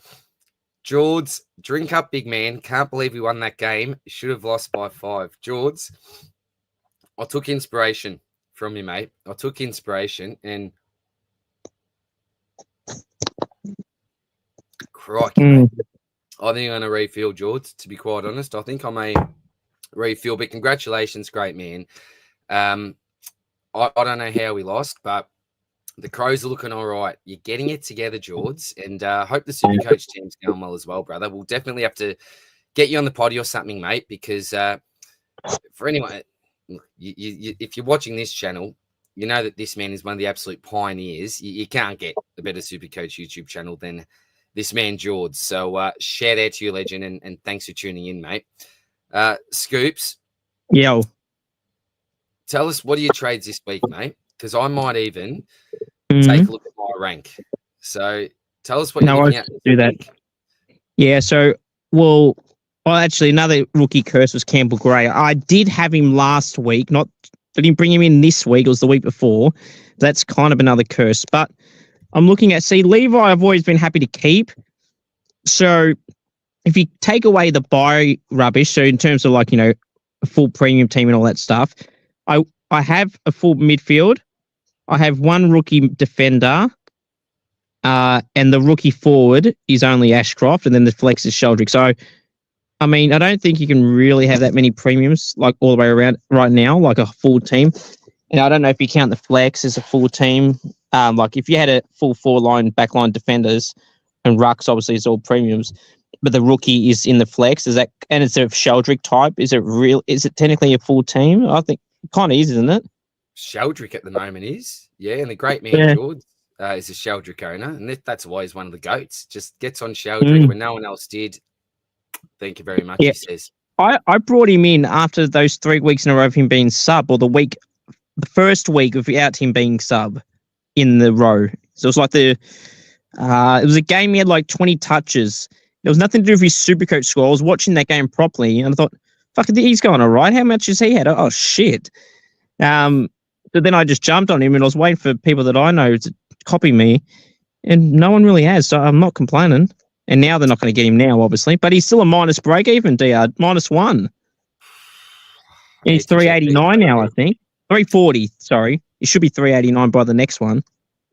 George, drink up, big man. Can't believe we won that game. Should have lost by 5. George, I took inspiration from you, mate. I took inspiration, and crikey, mate. I think I'm going to refuel, George, to be quite honest. I think I may refuel, but congratulations, great man. I don't know how we lost, but the Crows are looking all right. You're getting it together, George, and hope the Supercoach team's going well as well, brother. We'll definitely have to get you on the potty or something, mate, because for anyone, if you're watching this channel, you know that this man is one of the absolute pioneers. You can't get a better Supercoach YouTube channel than this man, George. So shout out to you, legend, and thanks for tuning in, mate. Scoops. Yo. Tell us, what are your trades this week, mate? Because I might even take a look at my rank. So tell us what you're looking at. Do that. Yeah, so, actually, another rookie curse was Campbell Gray. I did have him last week. I didn't bring him in this week. It was the week before. That's kind of another curse. But I'm looking at, Levi I've always been happy to keep. So if you take away the buy rubbish, so in terms of a full premium team and all that stuff, I have a full midfield. I have one rookie defender, and the rookie forward is only Ashcroft, and then the flex is Sheldrick. So, I mean, I don't think you can really have that many premiums all the way around right now, like a full team. And I don't know if you count the flex as a full team. If you had a full 4-line backline defenders, and rucks obviously is all premiums, but the rookie is in the flex. And it's a Sheldrick type. Is it technically a full team? I think it kind of is, isn't it? Sheldrick at the moment is, and the great man George is a Sheldrick owner, and that's why he's one of the GOATs. Just gets on Sheldrick when no one else did. Thank you very much, he says. I brought him in after those 3 weeks in a row of him being sub, or the first week without him being sub in the row. So it was it was a game he had 20 touches. There was nothing to do with his Supercoach score. I was watching that game properly, and I thought, fuck, he's going all right. How much has he had? Oh, shit. But then I just jumped on him, and I was waiting for people that I know to copy me, and no one really has, so I'm not complaining. And now they're not going to get him now, obviously, but he's still a minus break even, DR, -1. And he's 389 now, I think. 340, sorry. It should be 389 by the next one.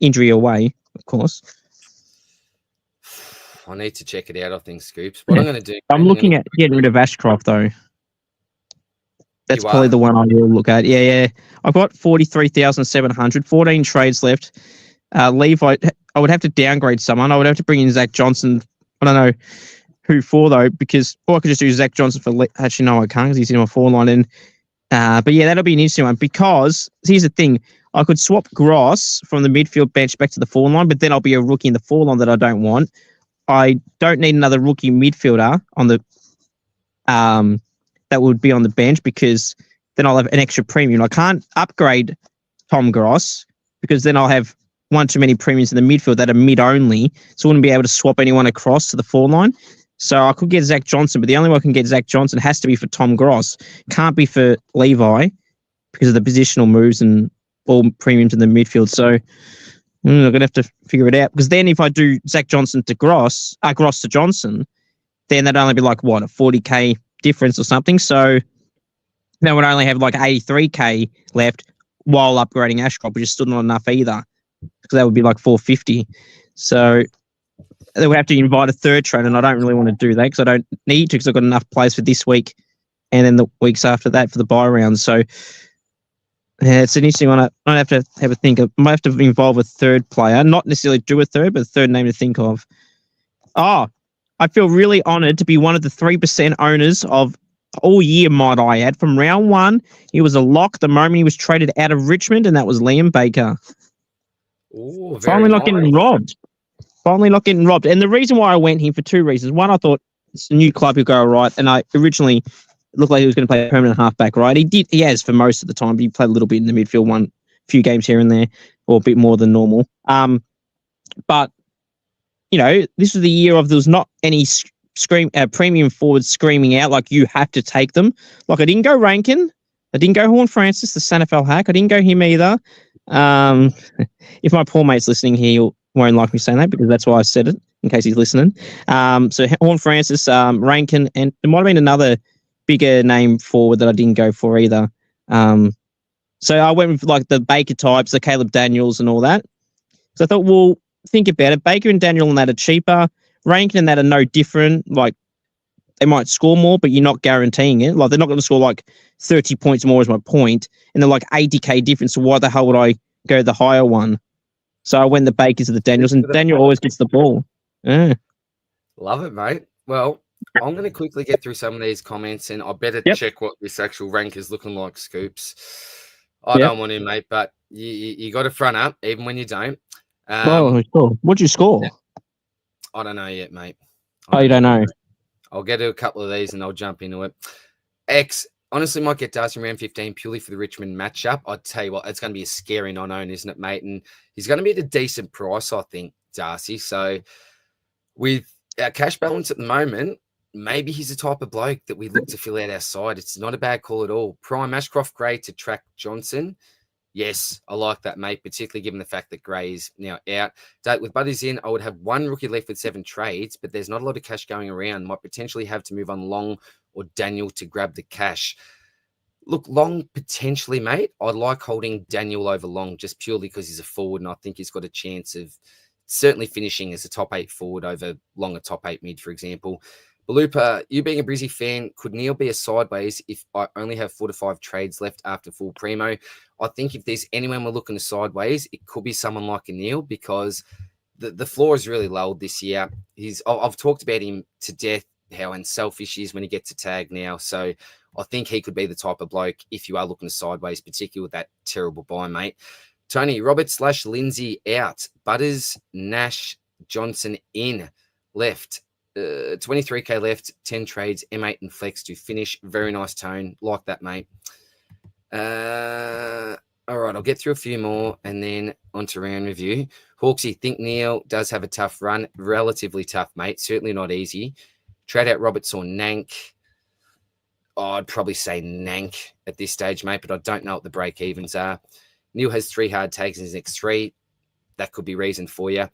Injury away, of course. I need to check it out, I think, Scoops. What I'm going to do... I'm looking at getting rid of Ashcroft, though. That's probably the one I will look at. Yeah. I've got 43,700, 14 trades left. Levi, I would have to downgrade someone. I would have to bring in Zach Johnson. I don't know who for, though, because I could just do Zach Johnson for... Actually, no, I can't, because he's in my 4-line. And, but yeah, that'll be an interesting one, because here's the thing. I could swap Gross from the midfield bench back to the 4-line, but then I'll be a rookie in the 4-line that I don't want. I don't need another rookie midfielder on the that would be on the bench, because then I'll have an extra premium. I can't upgrade Tom Gross, because then I'll have one too many premiums in the midfield that are mid only, so I wouldn't be able to swap anyone across to the 4-line. So I could get Zach Johnson, but the only way I can get Zach Johnson has to be for Tom Gross. Can't be for Levi, because of the positional moves and all premiums in the midfield. So I'm going to have to figure it out, because then if I do Zach Johnson to Gross to Johnson, then that'd only be a 40k difference or something. So that would only have 83k left while upgrading Ashcroft, which is still not enough either, because that would be 450. So they would have to invite a third trade, and I don't really want to do that, because I don't need to, because I've got enough players for this week and then the weeks after that for the buy rounds. So yeah, it's an interesting one. I have to have a think. I might have to involve a third player, not necessarily do a third, but a third name to think of. I feel really honoured to be one of the 3% owners of all year, might I add. From round 1, he was a lock the moment he was traded out of Richmond, and that was Liam Baker. Ooh, Finally not getting robbed. And the reason why I went here, for 2 reasons. One, I thought it's a new club, he'll go all right. And I originally looked like he was going to play permanent halfback, right? He has for most of the time, but he played a little bit in the midfield, few games here and there, or a bit more than normal. But this was the year of, there was not any premium forwards screaming out you have to take them. I didn't go Rankin. I didn't go Horn Francis, the SNFL hack. I didn't go him either. If my poor mate's listening, he won't like me saying that, because that's why I said it, in case he's listening. So Horn Francis, Rankin, and there might have been another bigger name forward that I didn't go for either. So I went with the Baker types, the Caleb Daniels and all that. So I thought, think about it. Baker and Daniel and that are cheaper. Rankin and that are no different. They might score more, but you're not guaranteeing it. They're not going to score 30 points more is my point. And they're 80k difference. So why the hell would I go the higher one? So I went the Bakers and the Daniels, and Daniel always gets the ball. Yeah. Love it, mate. Well, I'm going to quickly get through some of these comments, and I better Yep. check what this actual rank is looking like, Scoops. I Yep. don't want to, mate, but you got to front up, even when you don't. Oh, cool. What'd you score? I don't know yet, mate. Oh, you don't know. I'll get to a couple of these, and I'll jump into it. X honestly might get Darcy in round 15 purely for the Richmond matchup. I'd tell you what, it's going to be a scary non-own, isn't it, mate? And he's going to be at a decent price, I think, Darcy. So with our cash balance at the moment, maybe he's the type of bloke that we look to fill out our side. It's not a bad call at all. Prime Ashcroft Gray to track Johnson. Yes, I like that, mate, particularly given the fact that Gray is now out. With Buddies in, I would have one rookie left with 7 trades, but there's not a lot of cash going around. Might potentially have to move on Long or Daniel to grab the cash. Look, Long potentially, mate. I'd like holding Daniel over Long just purely because he's a forward, and I think he's got a chance of certainly finishing as a top 8 forward over Long, a top 8 mid, for example. Balupa, you being a Brizzy fan, could Neil be a sideways if I only have 4 to 5 trades left after full primo? I think if there's anyone we're looking to sideways, it could be someone like a Neil because the floor is really low this year. I've talked about him to death, how unselfish he is when he gets a tag now. So I think he could be the type of bloke if you are looking to sideways, particularly with that terrible buy, mate. Tony, Roberts / Lindsay out. Butters, Nash, Johnson in. Left. 23k left, 10 trades, M8 and flex to finish. Very nice tone. Like that, mate. All right, I'll get through a few more and then on to round review. Hawksy, think Neil does have a tough run. Relatively tough, mate. Certainly not easy. Trade out Roberts or Nank. Oh, I'd probably say Nank at this stage, mate, but I don't know what the break evens are. Neil has 3 hard takes in his next 3. That could be reason for you.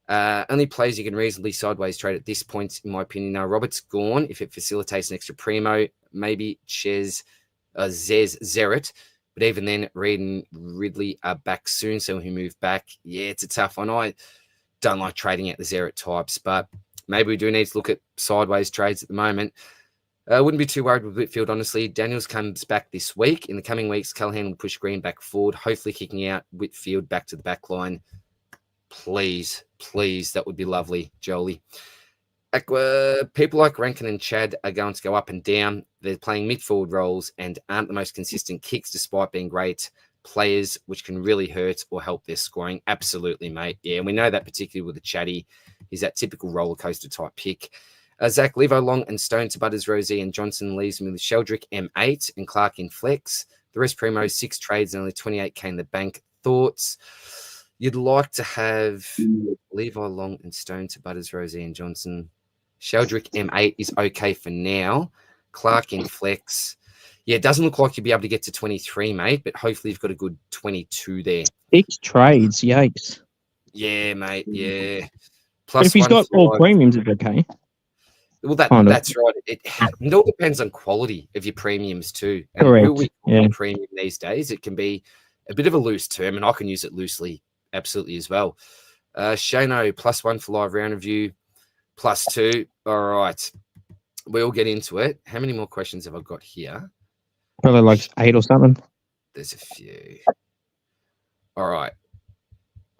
Only players you can reasonably sideways trade at this point, in my opinion, are Roberts gone. If it facilitates an extra primo, maybe Zez Zeret. But even then, Reed and Ridley are back soon, so he'll move back. Yeah, it's a tough one. I don't like trading at the Zeret types, but maybe we do need to look at sideways trades at the moment. I wouldn't be too worried with Whitfield, honestly. Daniels comes back this week. In the coming weeks, Callahan will push Green back forward, hopefully kicking out Whitfield back to the back line. Please, that would be lovely, Jolie. People like Rankin and Chad are going to go up and down. They're playing mid-forward roles and aren't the most consistent kicks despite being great players, which can really hurt or help their scoring. Absolutely, mate. Yeah, and we know that particularly with the Chatty. He's that typical roller coaster type pick. Zach, Levo Long and Stone to Butters, Rosie and Johnson leaves me with Sheldrick M8 and Clark in flex. The rest Primo, 6 trades and only 28k in the bank. Thoughts? You'd like to have Levi Long and Stone to Butters, Rosie and Johnson. Sheldrick M8 is okay for now. Clark in flex. Yeah, it doesn't look like you'll be able to get to 23, mate, but hopefully you've got a good 22 there. 6 trades, yikes. Yeah, mate, yeah. But if he's got all premiums, it's okay. Well, that's right. It all depends on quality of your premiums too. And correct. Who we call premium these days, it can be a bit of a loose term, and I can use it loosely absolutely as well. Shano, +1 for live round review, +2. All right. We'll get into it. How many more questions have I got here? Probably like 8 or something. There's a few. All right.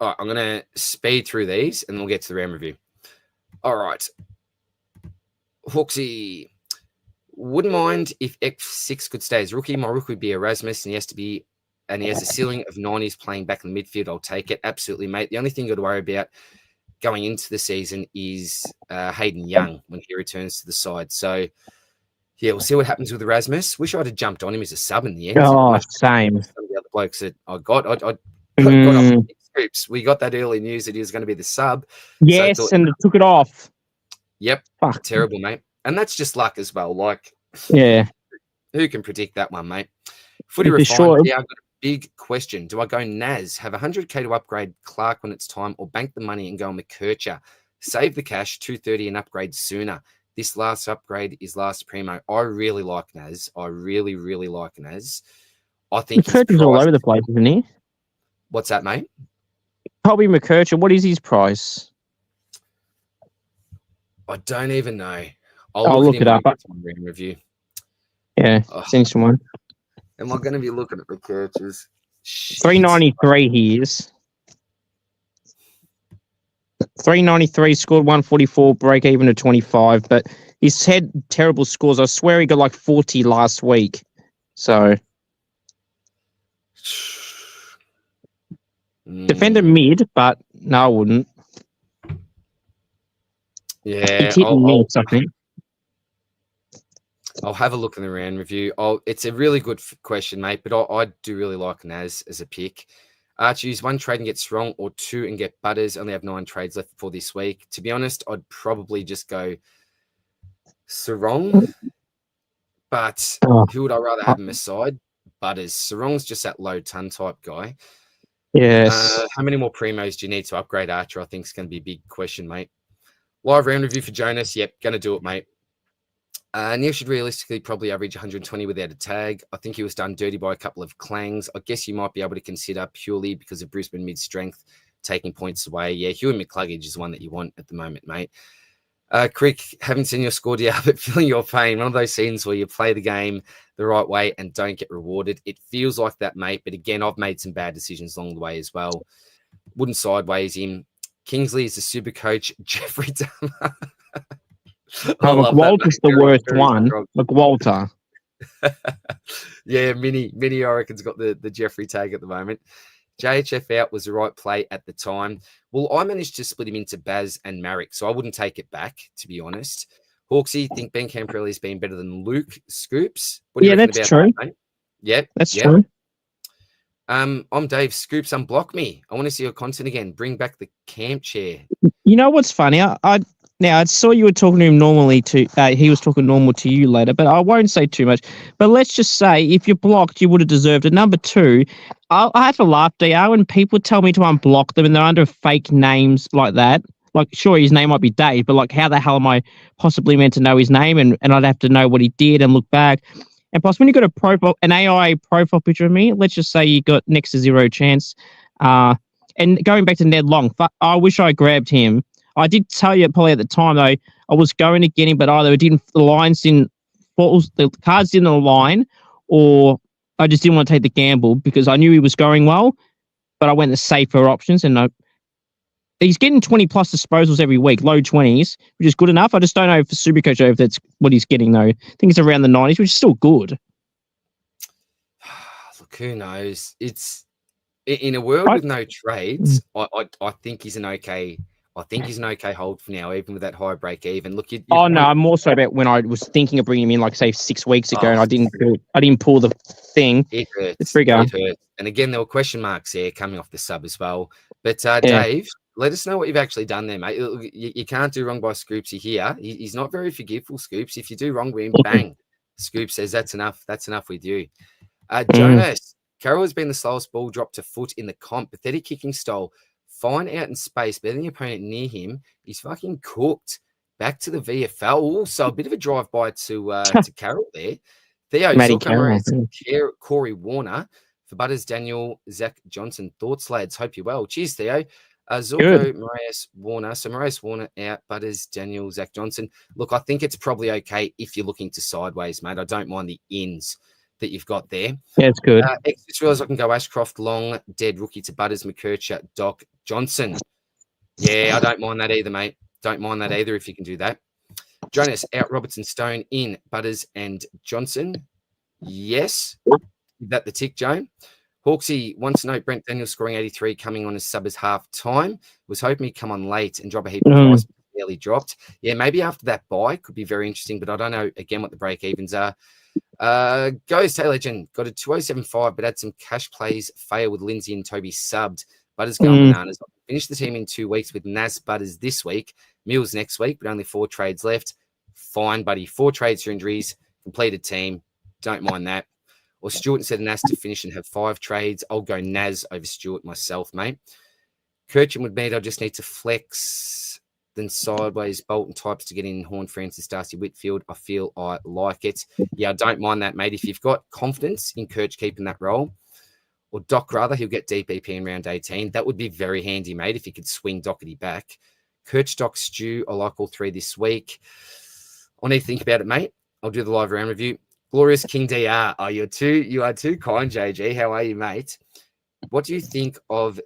I'm going to speed through these and we'll get to the round review. All right. Hawksy, wouldn't mind if X6 could stay as rookie. My rookie would be Erasmus, and he has a ceiling of 90s playing back in the midfield. I'll take it. Absolutely, mate. The only thing you've got to worry about going into the season is Hayden Young when he returns to the side. So, yeah, we'll see what happens with Erasmus. Wish I'd have jumped on him as a sub in the end. Oh, same. Some of the other blokes that I got off the scoops. We got that early news that he was going to be the sub. Yes, so and took it off. Yep. Fuck. Terrible, mate. And that's just luck as well. Like, yeah. Who can predict that one, mate? Footy refined. Yeah, I've got a big question. Do I go Naz, have 100k to upgrade Clark when it's time, or bank the money and go on McKercher? Save the cash, 230 and upgrade sooner. This last upgrade is last primo. I really like Naz. I really, really like Naz. I think McKercher's all over the place, isn't he? What's that, mate? Probably McKercher. What is his price? I don't even know. I'll look it up. Review. Yeah, send one. Am I going to be looking at the coaches? 393 he is. 393, scored 144, break even to 25, but He's had terrible scores. I swear he got like 40 last week. So defender mid, but no, I wouldn't. Yeah, He's hitting miss, I think. I'll have a look in the round review. It's a really good question, mate, but I do really like Naz as a pick. Choose one trade and get Strong, or two and get Butters. Only have 9 trades left for this week. To be honest, I'd probably just go Sarong, but who would I rather have him aside? Butters. Sarong's just that low ton type guy. Yes. How many more primos do you need to upgrade Archer? I think is going to be a big question, mate. Live round review for Jonas. Yep, going to do it, mate. Neil should realistically probably average 120 without a tag. I think he was done dirty by a couple of clangs. I guess you might be able to consider purely because of Brisbane mid-strength taking points away. Yeah, Hugh and McCluggage is the one that you want at the moment, mate. Crick, haven't seen your score yet, but feeling your pain. One of those scenes where you play the game the right way and don't get rewarded. It feels like that, mate. But again, I've made some bad decisions along the way as well. Wouldn't sideways him. Kingsley is the super coach. Jeffrey Dahmer. Walter's the worst one. Look, Walter. Yeah, Mini, I reckon's got the Jeffrey tag at the moment. JHF out was the right play at the time. Well, I managed to split him into Baz and Marek, so I wouldn't take it back, to be honest. Hawksy, think Ben Camperelli's been better than Luke Scoops. What do you reckon that's about true. that, mate? Yep, that's true. I'm Dave. Scoops, unblock me. I want to see your content again. Bring back the camp chair. You know what's funny? I saw you were talking to him normally he was talking normal to you later, but I won't say too much. But let's just say if you're blocked, you would have deserved it. Number 2, I have to laugh, DR, when people tell me to unblock them and they're under fake names like that. Like, sure, his name might be Dave, but like, how the hell am I possibly meant to know his name? And I'd have to know what he did and look back. And plus, when you got an AI profile picture of me, let's just say you got next to 0 chance. And going back to Ned Long, I wish I grabbed him. I did tell you probably at the time though, I was going to get him, but either the cards didn't align, or I just didn't want to take the gamble because I knew he was going well, but I went the safer options. And he's getting 20 plus disposals every week, low 20s, which is good enough. I just don't know for Supercoach if that's what he's getting though. I think it's around the 90s, which is still good. Look, who knows? It's in a world with no trades. I think he's an okay. I think he's an okay hold for now, even with that high break even. Look, no, I'm more so about when I was thinking of bringing him in, like say 6 weeks ago, and I didn't pull the thing. It hurts. It's pretty good. It hurts. And again, there were question marks there coming off the sub as well. But Dave, let us know what you've actually done there, mate. You can't do wrong by Scoopsy here. He's not very forgiveful, Scoops. If you do wrong with him, bang. Scoop says that's enough. That's enough with you. Jonas, Carroll has been the slowest ball drop to foot in the comp. Pathetic kicking style. Fine out in space, better than the opponent near him. He's fucking cooked. Back to the VFL. Also, a bit of a drive-by to Carroll there. Theo, Corey Warner. For Butters, Daniel, Zach Johnson. Thoughts, lads? Hope you're well. Cheers, Theo. Zorko, Marius Warner. So Marius Warner out. Butters, Daniel, Zach Johnson. Look, I think it's probably okay if you're looking to sideways, mate. I don't mind the ins that you've got there. Yeah, it's good. Just realised I can go Ashcroft, Long, Dead, Rookie to Butters, McKercher, Doc, Johnson. Yeah, I don't mind that either, mate. Don't mind that either if you can do that. Jonas, out Robertson, Stone, in Butters and Johnson. Yes. Give that the tick, Joan. Hawksy wants to know Brent Daniels scoring 83, coming on as sub as half time. Was hoping he'd come on late and drop a heap of price, but barely dropped. Yeah, maybe after that buy could be very interesting, but I don't know again what the break evens are. Goes Taylor Legend got a 2075, but had some cash plays fail with Lindsay and Toby subbed. Butters going bananas. Finished the team in 2 weeks with Nas Butters this week, Mills next week, but only 4 trades left. Fine, buddy. 4 trades for injuries, completed team. Don't mind that. Or Stewart instead of Nas to finish and have 5 trades. I'll go Nas over Stewart myself, mate. Kirchhoff would mean I just need to flex, then sideways Bolton types to get in Horn Francis, Darcy Whitfield. I feel I like it. Yeah, I don't mind that, mate. If you've got confidence in Kirch keeping that role, or Doc rather, he'll get DPP in round 18. That would be very handy, mate, if you could swing Doherty back. Kirch, Doc, Stew, I like all 3 this week. I need to think about it, mate. I'll do the live round review. Glorious King DR. Oh, you are too kind, JG. How are you, mate? What do you think of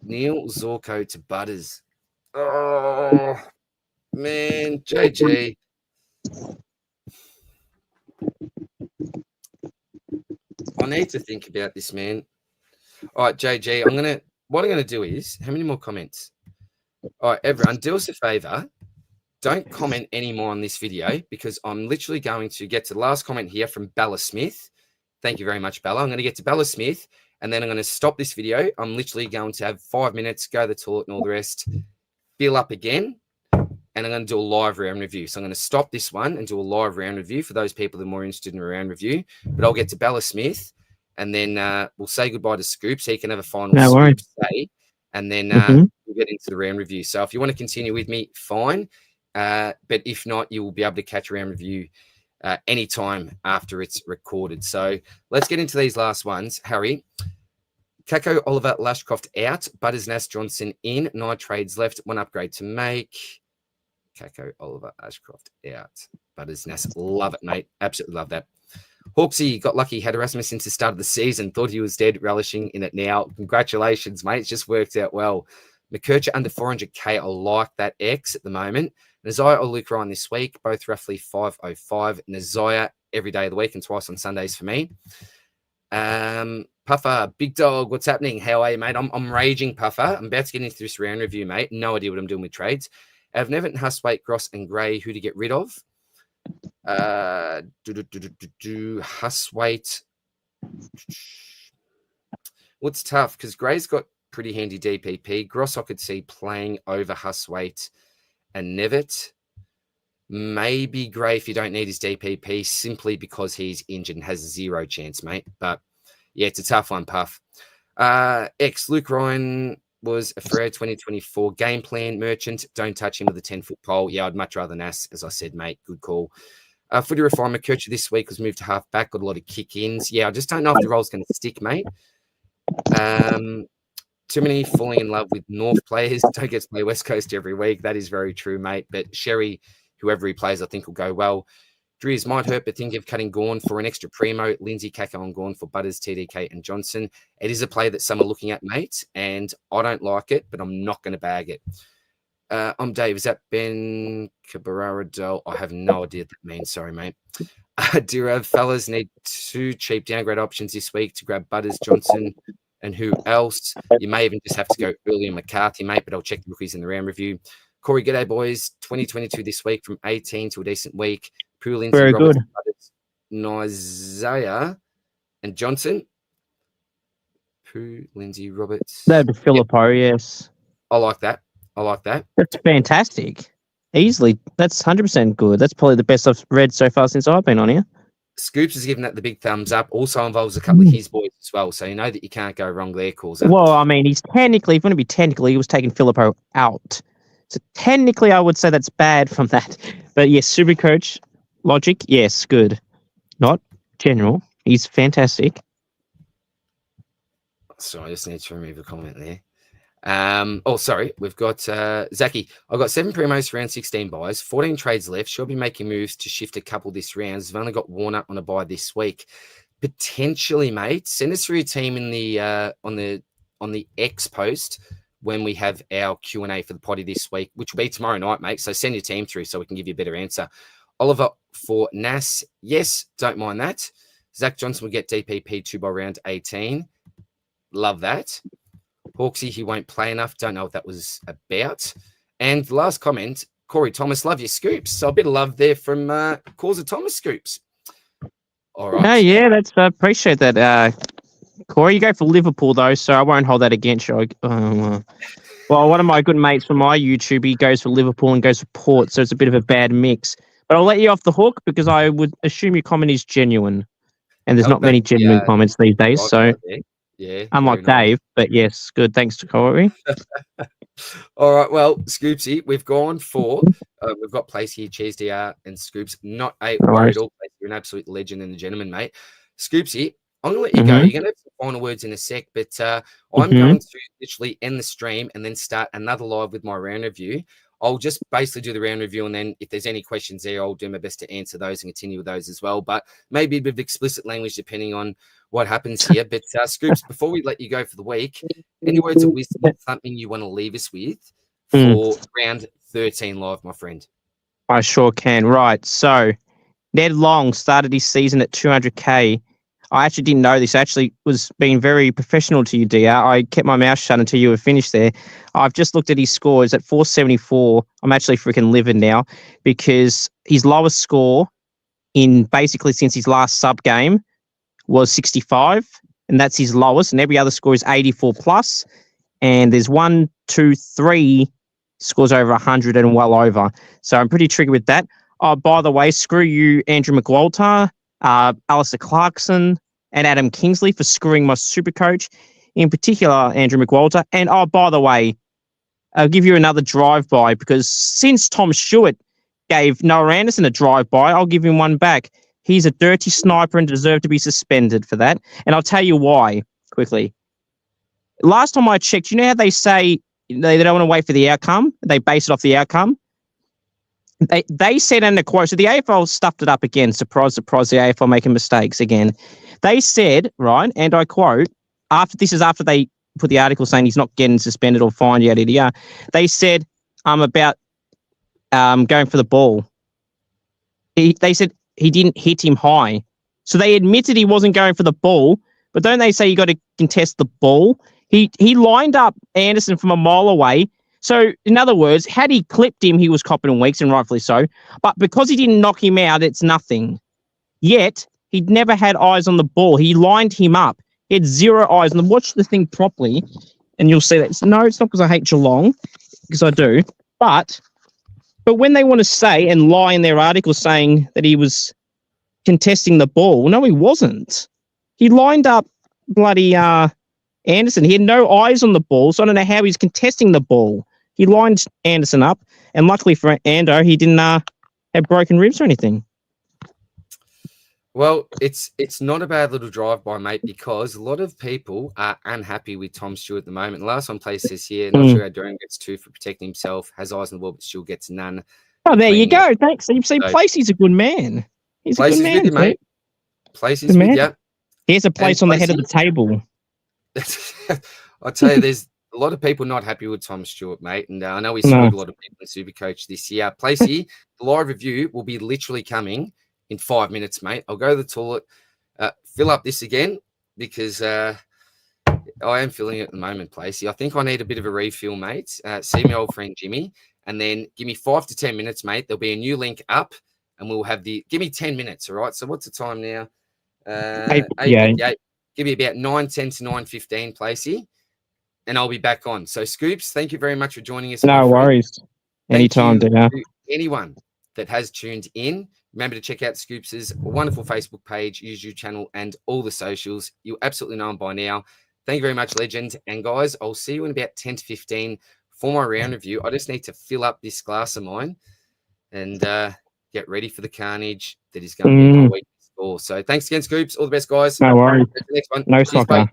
Neil Zorko to Butters? Oh, man, JG. I need to think about this, man. All right, JG, what I'm gonna do is, how many more comments? All right, everyone, do us a favor. Don't comment anymore on this video because I'm literally going to get to the last comment here from Bella Smith. Thank you very much, Bella. I'm going to get to Bella Smith and then I'm going to stop this video. I'm literally going to have 5 minutes, go to the toilet and all the rest, fill up again, and I'm going to do a live round review. So I'm going to stop this one and do a live round review for those people that are more interested in a round review. But I'll get to Bella Smith and then we'll say goodbye to Scoop so he can have a final Scoop say. And then we'll get into the round review. So if you want to continue with me, fine. But if not, you will be able to catch a round review anytime after it's recorded. So let's get into these last ones. Harry, Kako, Oliver, Lashcroft out. Butters, Nass, Johnson in. 9 trades left. 1 upgrade to make. Kako, Oliver, Ashcroft out. Butters, Nass, love it, mate. Absolutely love that. Hawksy got lucky, had Erasmus since the start of the season. Thought he was dead, relishing in it now. Congratulations, mate. It's just worked out well. McKercher under 400k. I like that X at the moment. Nazaya or Luke Ryan this week, both roughly 505. Nazaya every day of the week and twice on Sundays for me. Puffer, big dog, what's happening? How are you, mate? I'm raging, Puffer. I'm about to get into this round review, mate. No idea what I'm doing with trades. I've Nevin, Huswaite, Gross, and Gray. Who to get rid of? Huswaite. What's tough? Because Gray's got pretty handy DPP. Gross, I could see playing over Huswaite and Nevitt. Maybe Gray if you don't need his DPP simply because he's injured and has 0 chance, mate. But yeah, it's a tough one, Puff. Luke Ryan was a Freo 2024 game plan merchant. Don't touch him with a 10-foot pole. Yeah, I'd much rather Nass, as I said, mate. Good call. Footy refinement, Kircher this week was moved to half back, got a lot of kick-ins. Yeah, I just don't know if the role's going to stick, mate. Too many falling in love with North players. Don't get to play West Coast every week. That is very true, mate. But Sherry, whoever he plays, I think will go well. Drews might hurt, but think of cutting Gawn for an extra primo. Lindsay, Kako, and Gawn for Butters, TDK, and Johnson. It is a play that some are looking at, mate, and I don't like it, but I'm not going to bag it. I'm Dave. Is that Ben Cabrera? I have no idea what that means. Sorry, mate. Do fellas need 2 cheap downgrade options this week to grab Butters, Johnson, and who else? You may even just have to go early on McCarthy, mate, but I'll check the rookies in the round review. Corey, g'day, boys. 2022 this week from 18 to a decent week. Pooh, Lindsay, very Roberts, good. Butters, Isaiah, and Johnson. Pooh, Lindsay, Roberts. That'd be Filippo, yes. I like that. I like that. That's fantastic. Easily. That's 100% good. That's probably the best I've read so far since I've been on here. Scoops has given that the big thumbs up. Also involves a couple of his boys as well. So you know that you can't go wrong there, calls up. Well, I mean, he's technically, if you want to be technical, he was taking Filippo out. So technically, I would say that's bad from that. But yes, Supercoach logic, yes, good. Not general. He's fantastic. Sorry, I just need to remove a comment there. Sorry, we've got Zaki. I've got 7 primos for round 16 buys, 14 trades left. She'll be making moves to shift a couple this round. I've only got Warner on a buy this week. Potentially, mate. Send us through your team in the on the X post when we have our Q&A for the potty this week, which will be tomorrow night, mate. So send your team through so we can give you a better answer. Oliver for Nass. Yes, don't mind that. Zach Johnson will get DPP 2 by round 18. Love that. Hawksy, he won't play enough. Don't know what that was about. And the last comment, Corey Thomas, love your scoops. So a bit of love there from Causa Thomas Scoops. All right. Oh, yeah, that's appreciate that. Corey, you go for Liverpool, though, so I won't hold that against you. Well, one of my good mates from my YouTube, he goes for Liverpool and goes for Port, so it's a bit of a bad mix. But I'll let you off the hook because I would assume your comment is genuine. And there's not many genuine comments these days, so... Yeah. Unlike Dave, but yes, good. Thanks to Corey. All right. Well, Scoopsy, we've gone for, we've got Place here, Cheers DR and Scoops. Not a worry at all. You're an absolute legend and a gentleman, mate. Scoopsy, I'm going to let you go. You're going to have some final words in a sec, but I'm going to literally end the stream and then start another live with my round review. I'll just basically do the round review, and then if there's any questions there, I'll do my best to answer those and continue with those as well. But maybe a bit of explicit language depending on what happens here. But Scoops, before we let you go for the week, any words of wisdom, something you want to leave us with for round 13 live, my friend? I sure can. Right. So Ned Long started his season at 200K. I actually didn't know this. I actually was being very professional to you, DR. I kept my mouth shut until you were finished there. I've just looked at his scores at 474. I'm actually freaking livid now because his lowest score in basically since his last sub game was 65, and that's his lowest. And every other score is 84 plus. And there's 1, 2, 3 scores over 100 and well over. So I'm pretty triggered with that. Oh, by the way, screw you, Andrew McWalter, Alistair Clarkson, and Adam Kingsley for screwing my Supercoach, in particular, Andrew McWalter. And oh, by the way, I'll give you another drive-by because since Tom Stewart gave Noah Anderson a drive-by, I'll give him one back. He's a dirty sniper and deserved to be suspended for that. And I'll tell you why, quickly. Last time I checked, you know how they say they don't want to wait for the outcome? They base it off the outcome? They said in the quote, so the AFL stuffed it up again. Surprise, surprise, the AFL making mistakes again. They said, right, and I quote, after they put the article saying he's not getting suspended or fined, yada, yada, they said, about going for the ball. They said he didn't hit him high. So they admitted he wasn't going for the ball, but don't they say you got to contest the ball? He lined up Anderson from a mile away. So, in other words, had he clipped him, he was copping weeks, and rightfully so. But because he didn't knock him out, it's nothing. Yet, he'd never had eyes on the ball. He lined him up. He had 0 eyes. And watch the thing properly, and you'll see that. No, it's not because I hate Geelong, because I do. But when they want to say and lie in their article saying that he was contesting the ball, no, he wasn't. He lined up bloody Anderson. He had no eyes on the ball, so I don't know how he's contesting the ball. He lined Anderson up, and luckily for Ando, he didn't have broken ribs or anything. Well, it's not a bad little drive-by, mate, because a lot of people are unhappy with Tom Stewart at the moment. The last one place says here, not sure how Durham gets 2 for protecting himself, has eyes on the ball, but still gets none. Oh, there you go. Thanks. You see, Placey's a good man. He's a good man, with you, mate. Placey's with you. He has a place on the head of the table. I'll tell you, there's a lot of people not happy with Tom Stewart, mate, and I know we screwed a lot of people in Supercoach this year. Placey, the live review will be literally coming in 5 minutes, mate. I'll go to the toilet, fill up this again because I am filling it at the moment, Placey. I think I need a bit of a refill, mate. See my old friend Jimmy, and then give me 5 to 10 minutes, mate. There'll be a new link up, and we'll have give me 10 minutes, all right? So what's the time now? 8:58. Give me about 9:10 to 9:15, Placey, and I'll be back on. So, Scoops, thank you very much for joining us. No worries. Anytime, Dana. Anyone that has tuned in, remember to check out Scoops' wonderful Facebook page, YouTube channel, and all the socials. You absolutely know them by now. Thank you very much, legend. And, guys, I'll see you in about 10 to 15 for my round review. I just need to fill up this glass of mine and get ready for the carnage that is going to be my week. So thanks again, Scoops. All the best, guys. No worries. Next one. No soccer.